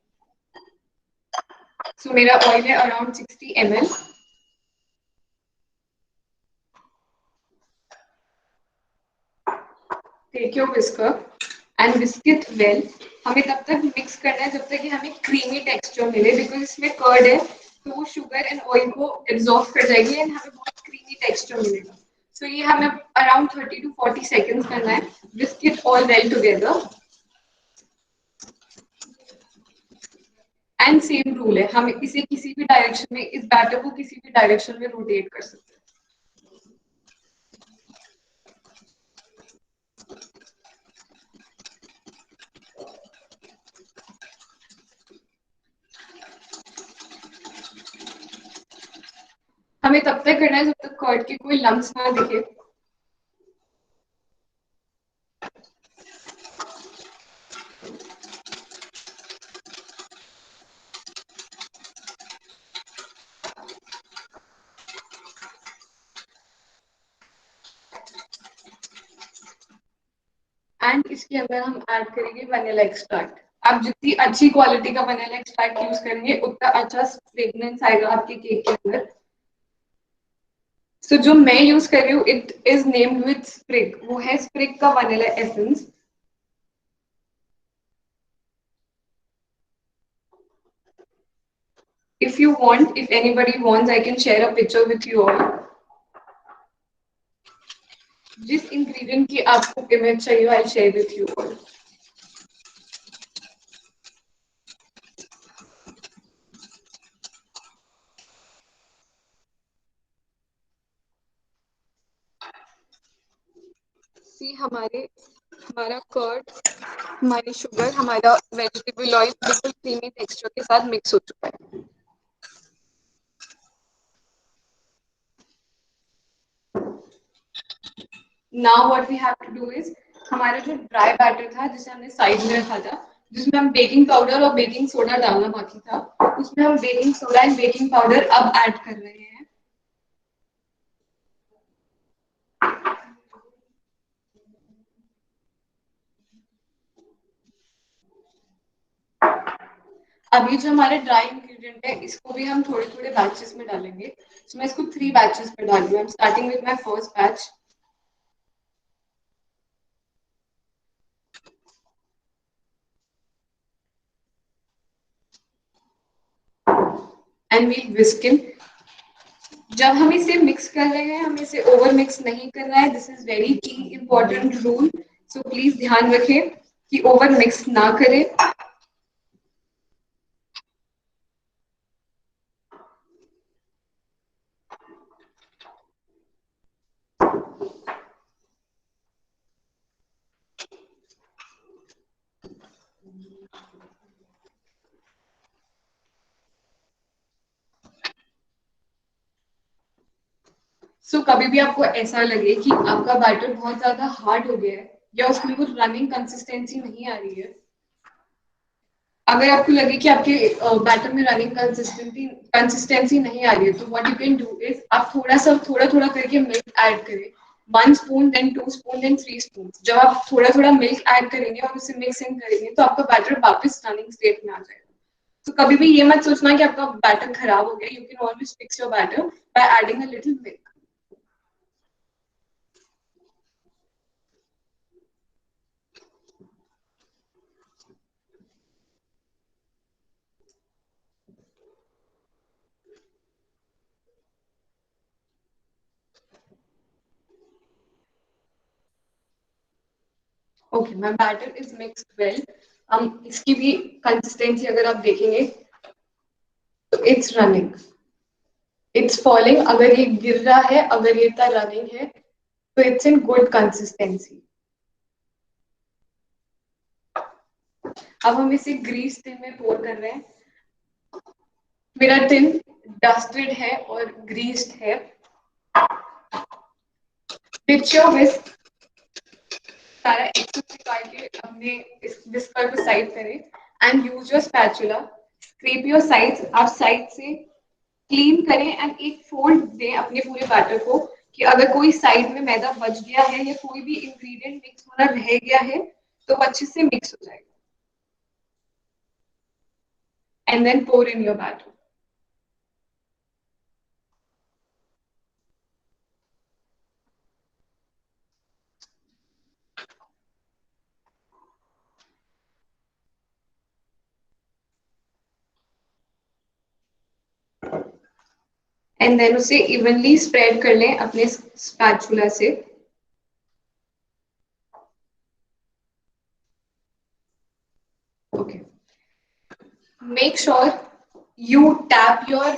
सो मेरा ऑयल है around 60 ml. Take your whisker and whisk it well. हमें तब तक मिक्स करना है जब तक कि हमें क्रीमी टेक्सचर मिले, बिकॉज इसमें कर्ड है तो वो शुगर एंड ऑयल को एब्जॉर्ब कर जाएगी एंड हमें बहुत क्रीमी टेक्सचर मिलेगा. सो ये हमें अराउंड 30 to 40 seconds करना है. Whisk it all well together. And same rule है, हम इसे किसी भी डायरेक्शन में, इस बैटर को किसी भी डायरेक्शन में रोटेट कर सकते हैं. हमें तब तक करना है जब तक कर्ड के कोई लम्स ना दिखे. एंड इसके अंदर हम ऐड करेंगे वनीला एक्सट्रैक्ट. आप जितनी अच्छी क्वालिटी का वनीला एक्सट्रैक्ट यूज करेंगे उतना अच्छा फ्रेग्रेंस आएगा आपके केक के अंदर. सो जो मैं यूज कर रही हूँ it is named with sprig. वो है स्प्रिग का vanilla essence. If you want, if anybody wants, I can share a picture with you all. जिस ingredient की आपको image चाहिए, I'll share with you all. See, हमारा कर्ड, हमारी sugar, हमारा वेजिटेबल ऑयल बिल्कुल क्रीमी टेक्सचर के साथ मिक्स हो चुका है. Now what we have to do is, हमारा जो ड्राई बैटर था जिसे हमने साइड में रखा था, जिसमें हम बेकिंग पाउडर और बेकिंग सोडा डालना बाकी था, उसमें हम baking soda and baking powder अब ऐड कर रहे हैं. अभी जो हमारे ड्राई इंग्रेडिएंट है, इसको भी हम थोड़े थोड़े बैचेस में डालेंगे. So मैं इसको 3 बैचेस में डाल रही हूँ. I'm starting with my first batch. And we'll whisk in. जब हम इसे मिक्स कर रहे हैं, हमें इसे ओवर मिक्स नहीं करना है. दिस इज वेरी की इंपॉर्टेंट रूल. सो प्लीज ध्यान रखें कि ओवर मिक्स ना करें. सो कभी भी आपको ऐसा लगे कि आपका बैटर बहुत ज्यादा हार्ड हो गया है या उसमें कुछ रनिंग कंसिस्टेंसी नहीं आ रही है, अगर आपको लगे कि आपके बैटर में रनिंग कंसिस्टेंसी नहीं आ रही है, तो what you can do is आप थोड़ा थोड़ा करके मिल्क ऐड करें. 1 spoon, then 2 spoon, then 3 spoon. जब आप थोड़ा थोड़ा मिल्क ऐड करेंगे और उसे मिक्स इन करेंगे, तो आपका बैटर वापस रनिंग स्टेट में आ जाएगा. तो कभी भी ये मत सोचना कि आपका बैटर खराब हो गया. You can always fix your batter by adding a little milk. Okay, my batter is mixed well. हम इसकी भी कंसिस्टेंसी अगर आप देखेंगे तो इट्स रनिंग, इट्स फॉलिंग. अगर ये गिर रहा है, अगर ये इतना रनिंग है, तो इट्स इन गुड कंसिस्टेंसी. अब हम इसे ग्रीस टिन में पोर कर रहे हैं. मेरा टिन डस्टेड है और ग्रीस्ड है. विथ योर विस्क सारा एक्सेस निकाल के अपने इस विस्कर को साइड करें and use your spatula. Scrap your sides. आप साइड से क्लीन करें एंड एक फोल्ड दें अपने पूरे बैटर को, कि अगर कोई साइड में मैदा बच गया है या कोई भी इंग्रेडिएंट मिक्स होना रह गया है, तो अच्छे से मिक्स हो जाएगा. And then pour in your batter. And then उसे इवनली स्प्रेड कर लें अपने स्पैचुला से. Okay, make sure you tap your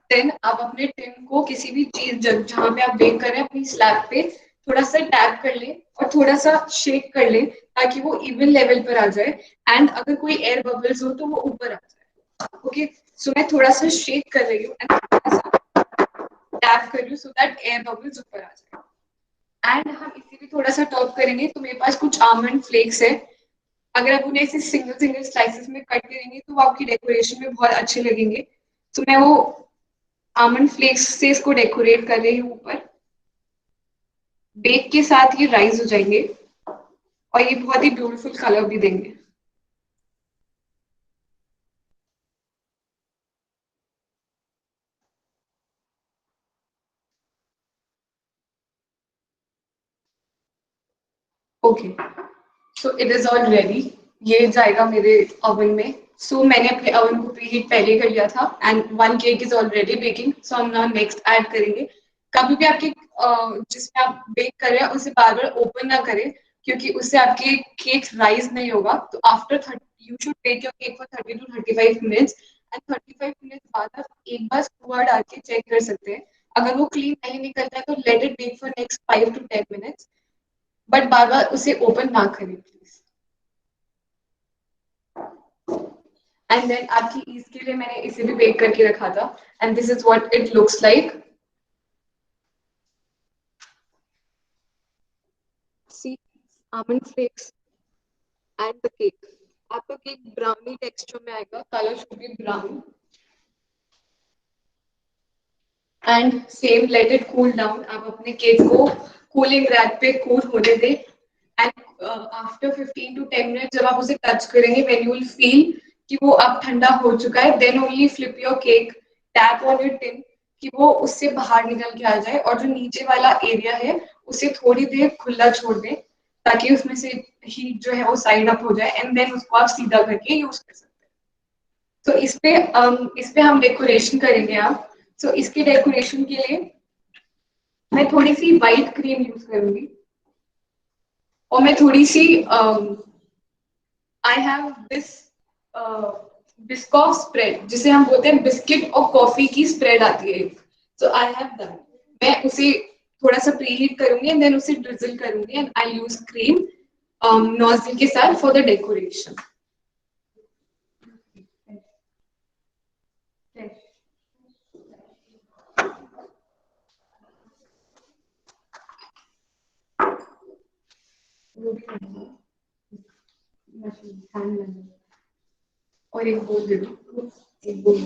tin. आप अपने टिन को किसी भी चीज जहां पे आप बेक कर रहे हैं अपनी स्लैब पे थोड़ा सा टैप कर लें और थोड़ा सा शेक कर लें, ताकि वो इवन लेवल पर आ जाए. एंड अगर कोई एयर बबल्स हो तो वो ऊपर आ जाए. ओके, सो मैं थोड़ा सा शेक कर रही हूँ एंड थोड़ा सा टैप कर रही हूँ सो दैट एयर बबल्स ऊपर आ जाए. एंड हम इसे भी थोड़ा सा टॉप करेंगे. तो मेरे पास कुछ आमंड फ्लेक्स है. अगर आप उन्हें ऐसे सिंगल सिंगल स्लाइसेस में कट करेंगे तो वो आपकी डेकोरेशन में बहुत अच्छे लगेंगे. तो मैं वो आमंड फ्लेक्स से इसको डेकोरेट कर रही हूँ ऊपर. बेक के साथ ये राइज हो जाएंगे और ये बहुत ही ब्यूटीफुल कलर भी देंगे. Okay, so it is all ready. ये जाएगा मेरे ओवन में। सो मैंने अपने ओवन को प्रीहीट पहले कर लिया था and one cake is already baking, so हम नाउ नेक्स्ट ऐड करेंगे। कभी भी आपके जिसमें आप बेक कर रहे हैं उसे बार बार ओपन ना करें, क्योंकि उससे आपके केक राइज नहीं होगा। तो after 30 you should bake your cake for 30 to 35 minutes and 35 minutes बाद आप एक बार स्क्रू डाल के चेक कर सकते हैं। अगर वो क्लीन नहीं निकलता है तो let it bake for next 5 to 10 minutes, but बार बार उसे ओपन ना करें प्लीज। एंड देन आपकी ईज के लिए मैंने इसे भी बेक करके रखा था and this is what it looks like. See almond flakes and the cake. आपका केक ब्राउनी टेक्सचर में आएगा, colour should be brown and same let it cool down. आप अपने केक को कूलिंग रैक पे कूल होने दें एंड आफ्टर 15 to 10 मिनट जब आप उसे टच करेंगे व्हेन यू विल फील कि वो अब ठंडा हो चुका है, then only flip your cake, tap on your tin कि वो उससे बाहर निकल के आ जाए, और जो नीचे वाला एरिया है उसे थोड़ी देर खुला छोड़ दें ताकि उसमें से हीट जो है वो साइड अप हो जाए एंड देन उसको आप सीधा करके यूज कर सकते हैं। तो इस पे हम डेकोरेशन करेंगे आप। सो इसके डेकोरेशन के लिए मैं थोड़ी सी व्हाइट क्रीम यूज करूंगी और मैं थोड़ी सी I have this Biscoff spread जिसे हम बोलते हैं बिस्किट और कॉफी की स्प्रेड आती है। सो आई हैव दैट, मैं उसे थोड़ा सा प्रीहीट करूंगी एंड देन उसे ड्रिजल करूंगी and I use cream nozzle के साथ फॉर द डेकोरेशन। और एक बोल दे दो, एक बोल।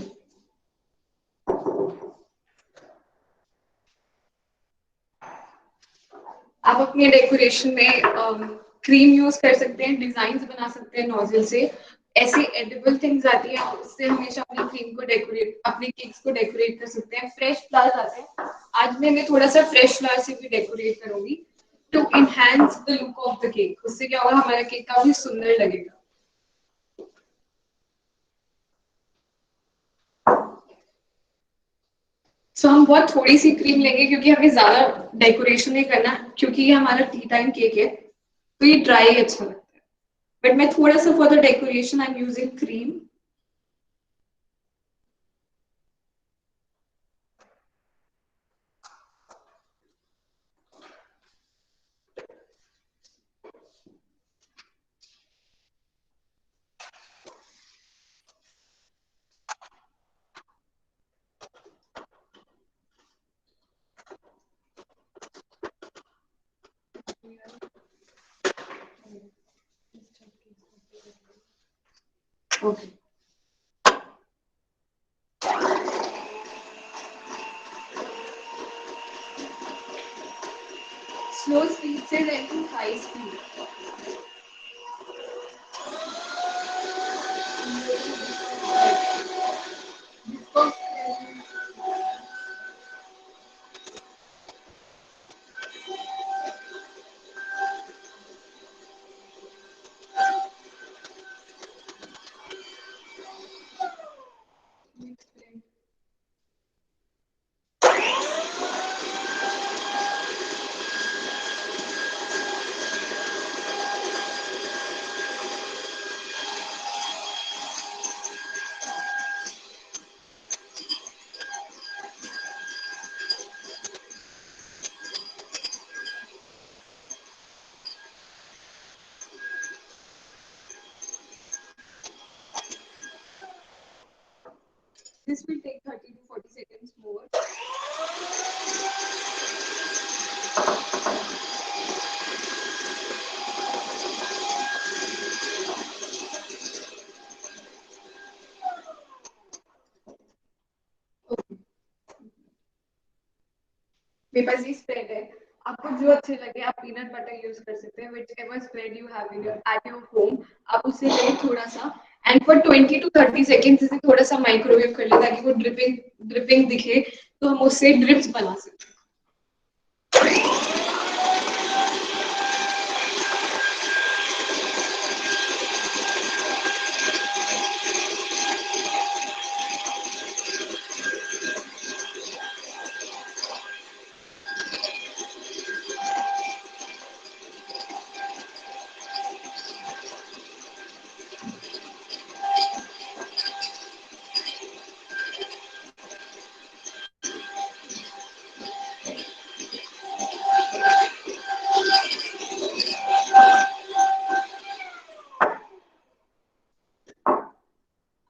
आप अपने डेकोरेशन में क्रीम यूज कर सकते हैं, डिजाइन बना सकते हैं नोजल से। ऐसे एडिबल थिंग्स आती हैं, उससे हमेशा अपनी क्रीम को डेकोरेट, अपने केक्स को डेकोरेट कर सकते हैं। फ्रेश फ्लावर्स आते हैं, आज मैं थोड़ा सा फ्रेश फ्लावर से भी डेकोरेट करूंगी to enhance the look of the cake. उससे क्या होगा, हमारा केक काफी सुंदर लगेगा। सो हम बहुत थोड़ी सी क्रीम लेंगे क्योंकि हमें ज्यादा डेकोरेशन नहीं करना, क्योंकि ये हमारा टी टाइम केक है तो ये ड्राई अच्छा लगता है। बट मैं थोड़ा सा for the decoration I am using cream. Okay. Slow speed से then to high speed. This will take 30 to 40 seconds more. मेरे पास ये स्प्रेड है, आपको जो अच्छे लगे आप पीनट बटर यूज कर सकते हैं, whichever spread you have in your at your home। आप उसे लें थोड़ा सा एंड फॉर 20 to 30 सेकेंड्स इसे थोड़ा सा माइक्रोवेव कर लें ताकि वो ड्रिपिंग दिखे, तो हम उससे ड्रिप्स बना सकते हैं।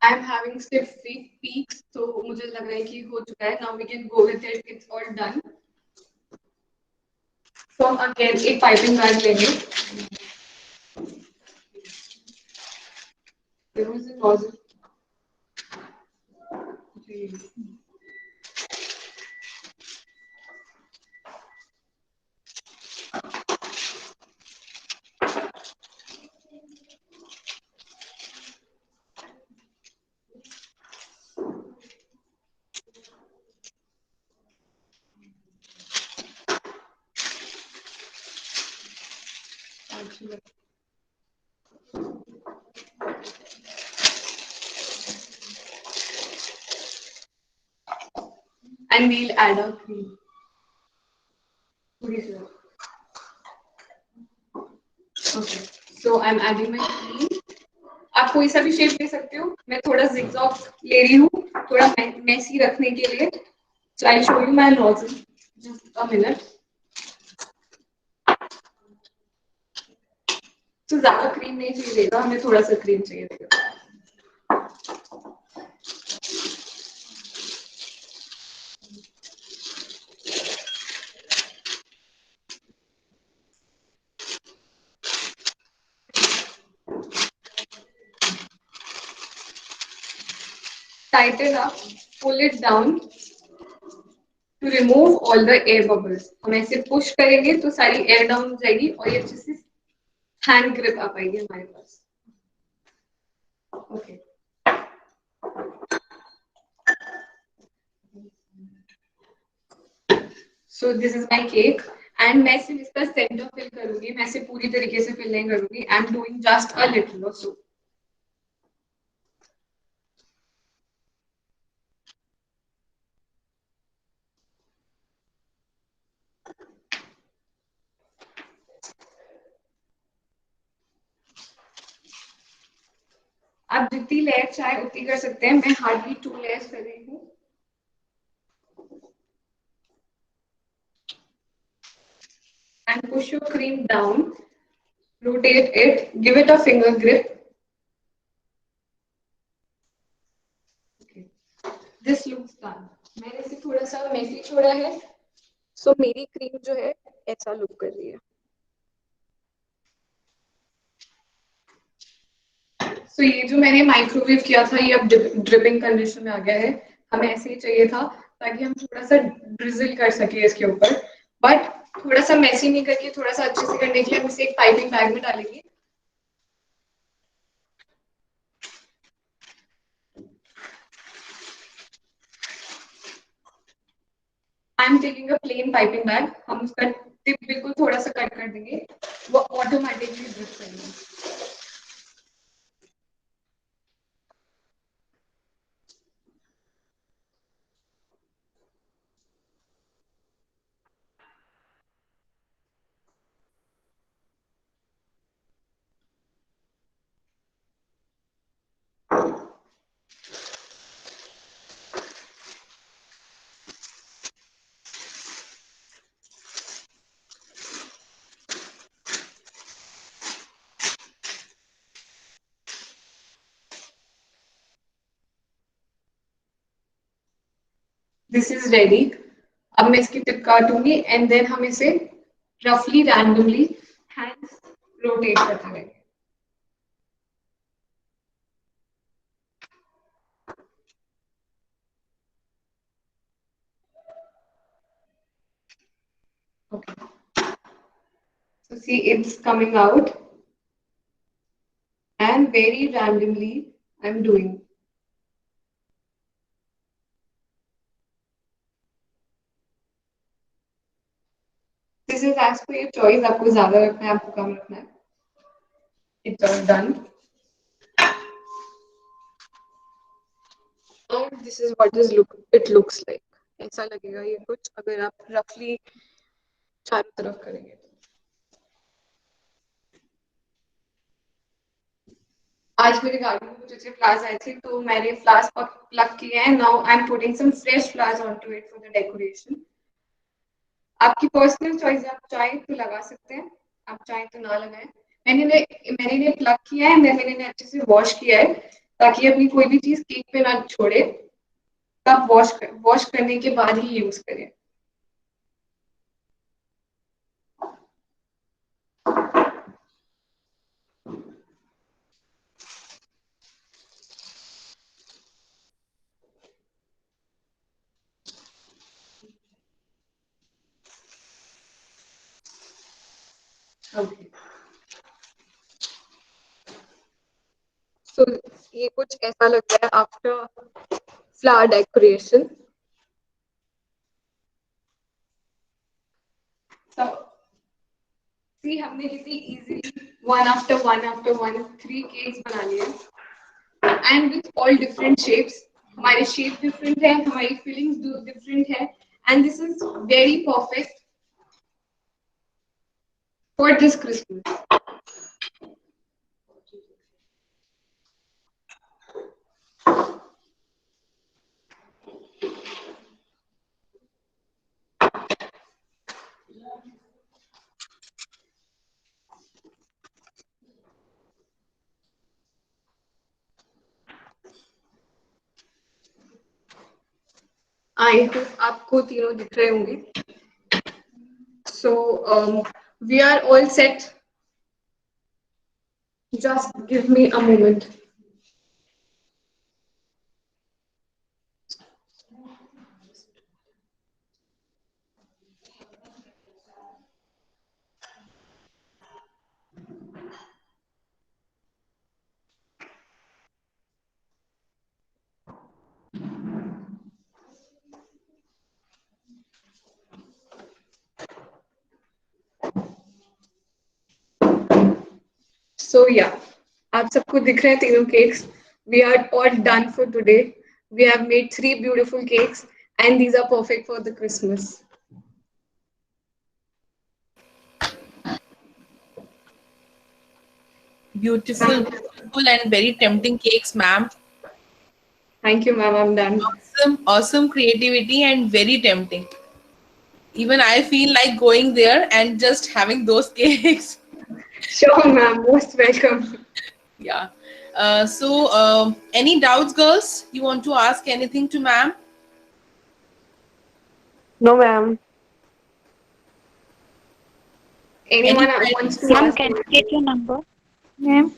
आई एम हैविंग सिर्फ 3 peaks, तो मुझे लग रहा है कि हो चुका है. Now we can go with it. It's all done. तो हम अगेन एक पाइपिंग बैग लेंगे. There was a nozzle. And we'll add our cream. Okay, so I'm adding my cream. आप कोई सा भी शेप ले सकते हो. मैं थोड़ा zigzag ले रही हूँ, थोड़ा messy रखने के लिए. So I'll show you my nozzle. Just a minute. तो ज्यादा क्रीम नहीं चाहिएगा, हमें थोड़ा सा क्रीम चाहिए. Tighten up, pull it down to remove all the air bubbles. हम ऐसे पुश करेंगे तो सारी एयर डाउन हो जाएगी और ये अच्छे से हैंड ग्रिप आ पाएगी हमारे पास. Okay. So this is my cake and मैं सिर्फ इसका सेंटर फिल करूंगी. मैं इसे पूरी तरीके से फिल नहीं करूंगी. I am doing just a little or so. आप जितनी लेयर चाहे उतनी कर सकते हैं. मैं हार्डली 2 लेयर्स कर रही हूँ. And push your cream down, rotate it, give it a finger grip. Okay. This looks done. मैंने इसे थोड़ा सा मेसी छोड़ा है, so मेरी क्रीम जो है ऐसा लुक कर रही है. So ये जो मैंने माइक्रोवेव किया था, ये अब ड्रिपिंग कंडीशन में आ गया है. हमें ऐसे ही चाहिए था ताकि हम थोड़ा सा ड्रिजल कर सके इसके ऊपर. बट थोड़ा सा मेसी नहीं करके थोड़ा सा अच्छे से करने के लिए हम इसे एक पाइपिंग बैग में डालेंगे. I am taking a plain piping bag. हम उसका टिप बिल्कुल थोड़ा सा कट कर देंगे, वो ऑटोमेटिकली ड्रिप करेंगे. This is ready. अब मैं इसकी टिप काटूंगी एंड देन हम इसे रफली रैंडमली हैंड्स रोटेट करते रहेंगे. Okay. So see, it's coming out and very randomly I'm doing. This is as per your choice. आपको ज़्यादा रखना है, आपको कम रखना है. It's all done. And this is what it looks like. ऐसा लगेगा ये कुछ अगर आप रफली चारों तरफ करेंगे. आज मेरे गार्डन में कुछ अच्छे फ्लावर्स आए थे तो मैंने फ्लावर्स प्लक किए हैं. Now I am putting some fresh flowers onto it for the decoration. आपकी पर्सनल चॉइस. आप चाहें तो लगा सकते हैं, आप चाहें तो ना लगाएं. मैंने प्लक किया है, मैंने अच्छे से वॉश किया है ताकि अपनी कोई भी चीज केक पे ना छोड़े, तब वॉश करने के बाद ही यूज करें। ओके, सो ये कुछ ऐसा लगता है after flower decoration. So, see, हमने कितनी easily one after one 3 cakes बना लिए, and with all different shapes. हमारे शेप डिफरेंट है, हमारी फीलिंग्स डिफरेंट है, and this is very perfect for this Christmas. I hope आपको तीनों दिख रहे होंगे। So we are all set. Just give me a moment. So yeah, आप सबको दिख रहे हैं तीनों cakes. We are all done for today. We have made 3 beautiful cakes, and these are perfect for the Christmas. Beautiful, beautiful, and very tempting cakes, ma'am. Thank you, ma'am. I'm done. Awesome, awesome creativity and very tempting. Even I feel like going there and just having those cakes. Sure, ma'am. Most welcome. Yeah. So, any doubts, girls? You want to ask anything to ma'am? No, ma'am. Anyone Any wants to Ma'am, ask? can I get your number? Ma'am.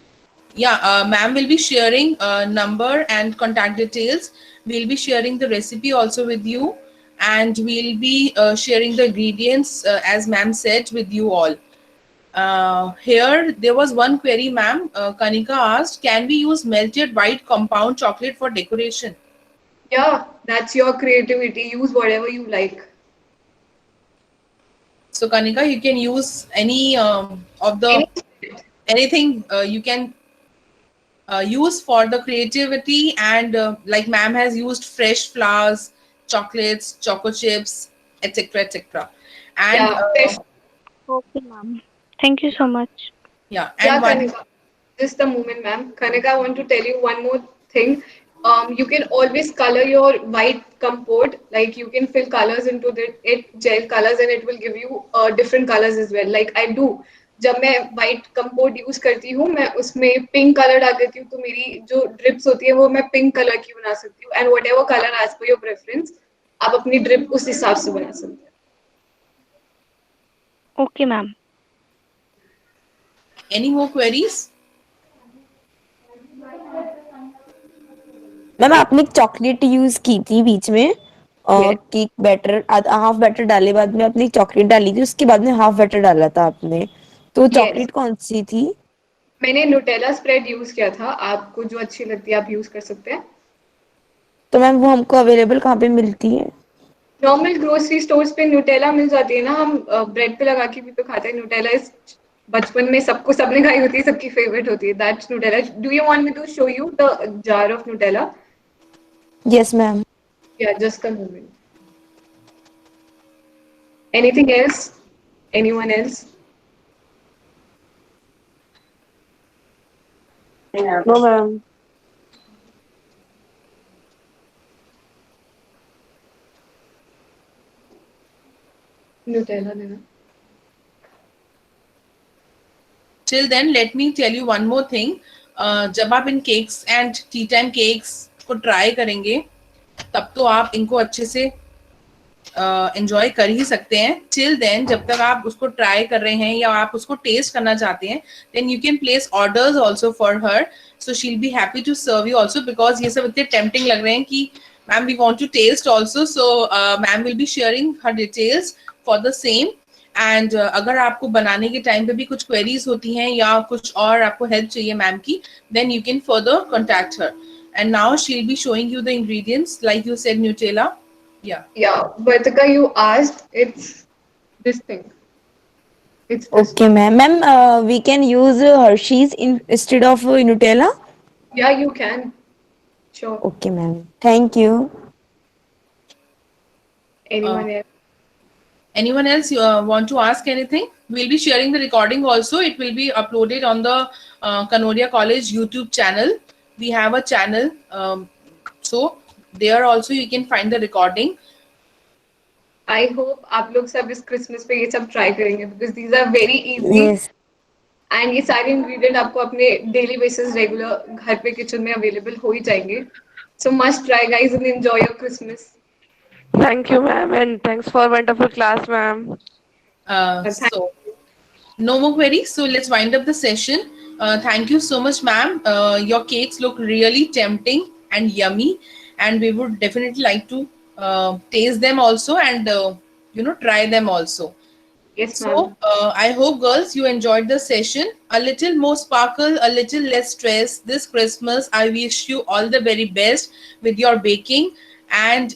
Yeah, ma'am will be sharing number and contact details. We'll be sharing the recipe also with you, and we'll be sharing the ingredients as ma'am said with you all. Here there was one query, ma'am. Kanika asked, can we use melted white compound chocolate for decoration? Yeah, that's your creativity. Use whatever you like. So Kanika, you can use any of the Any anything you can use for the creativity, and like ma'am has used fresh flowers, chocolates, choco chips, etc., etc. And yeah, fresh. Okay, ma'am. Thank you so much. yeah, Yeah, and one Kanika. Just a moment, ma'am. Kanika, I want to tell you one more thing. You can always color your white compote. Like you can fill colors into it gel colors, and it will give you different colors as well. Like I do. जब मैं white compote use करती हूँ, मैं उसमें pink colour डाल देती हूँ, तो मेरी जो ड्रिप्स होती है वो मैं पिंक कलर की बना सकती हूँ. And whatever colour as per your preference, आप अपनी ड्रिप उस हिसाब से बना सकते हैं. Okay, ma'am. any more queries? Ma'am आपने एक चॉकलेट यूज की थी बीच में, Yes. Cake batter half batter डाले बाद में आपने एक चॉकलेट डाली थी, उसके बाद में हाफ बैटर डाला था आपने, तो Yes. चॉकलेट कौन सी थी? मैंने न्यूटेला स्प्रेड यूज किया था. आपको जो अच्छी लगती है आप यूज कर सकते हैं. तो मैम वो हमको अवेलेबल कहाँ पे मिलती है? नॉर्मल ग्रोसरी स्टोर्स पे न्यूटेला मिल जाती है ना. हम ब्रेड पे लगा के भी तो खाते हैं. न्यूटेला इज बचपन में सबने खाई होती है, सबकी फेवरेट होती है. That's Nutella. Do you want me to show you the jar of Nutella? Yes ma'am. Yeah just a moment. Anything else? Anyone else? No ma'am. Nutella देना. Till then, let me tell you one more thing. जब आप इन cakes and tea time cakes को try करेंगे तब तो आप इनको अच्छे से एंजॉय कर ही सकते हैं. टिल देन जब तक आप उसको ट्राई कर रहे हैं या आप उसको टेस्ट करना चाहते हैं, then you can place orders also for her. So she will be happy to serve you also, because ये सब इतने टेम्पटिंग लग रहे हैं कि ma'am we want to taste also. So ma'am will be sharing her details for the same. And अगर आपको बनाने के टाइम पे भी कुछ क्वेरीज होती हैं या कुछ और आपको हेल्प चाहिए मैम की, then you can further contact her. And now she will be showing you the ingredients like you said, Nutella. Yeah. Yeah, Vartika, you asked, it's this thing. It's this. Okay, ma'am. Ma'am, we can use Hershey's instead of Nutella. Yeah, you can. Sure. Okay, ma'am. Thank you. Anyone else? Anyone else want to ask anything? We'll be sharing the recording also. It will be uploaded on the Kanoria College YouTube channel. We have a channel. So there also you can find the recording. I hope आप लोग सब इस Christmas पे ये सब try करेंगे because these are very easy. Yes. And ये सारे इंग्रेडिएंट आपको अपने डेली बेसिस रेगुलर घर पे किचन में अवेलेबल हो ही जाएंगे. So must try guys and enjoy your Christmas. Thank you, ma'am, and thanks for wonderful class, ma'am. So no more queries. So let's wind up the session. Thank you so much, ma'am. Your cakes look really tempting and yummy, and we would definitely like to taste them also and try them also. Yes, So ma'am. I hope girls you enjoyed the session. A little more sparkle, a little less stress this Christmas. I wish you all the very best with your baking, and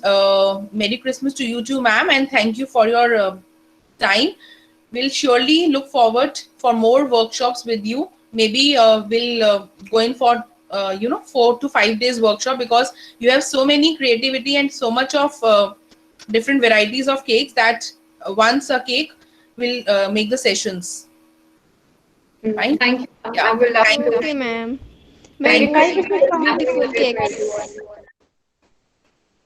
Merry Christmas to you too, ma'am, and thank you for your time. We'll surely look forward for more workshops with you. Maybe we'll go in for 4 to 5 days workshop, because you have so many creativity and so much of different varieties of cakes that once a cake will make the sessions. Fine? Thank you. Yeah. I will love Thank to. you. Okay, ma'am. Thank Very you. beautiful cakes.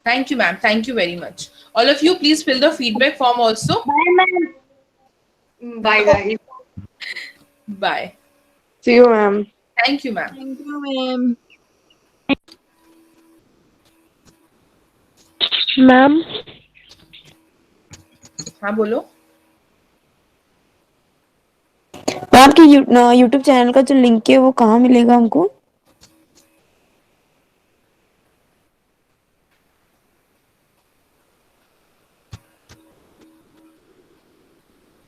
Thank you, ma'am. Thank you very much. All of you, please fill the feedback form also. Bye guys. Bye. See you, ma'am. Thank you, ma'am. Thank you, ma'am. Ma'am, हाँ बोलो. Ma'am आपके YouTube channel का जो link है वो कहाँ मिलेगा हमको?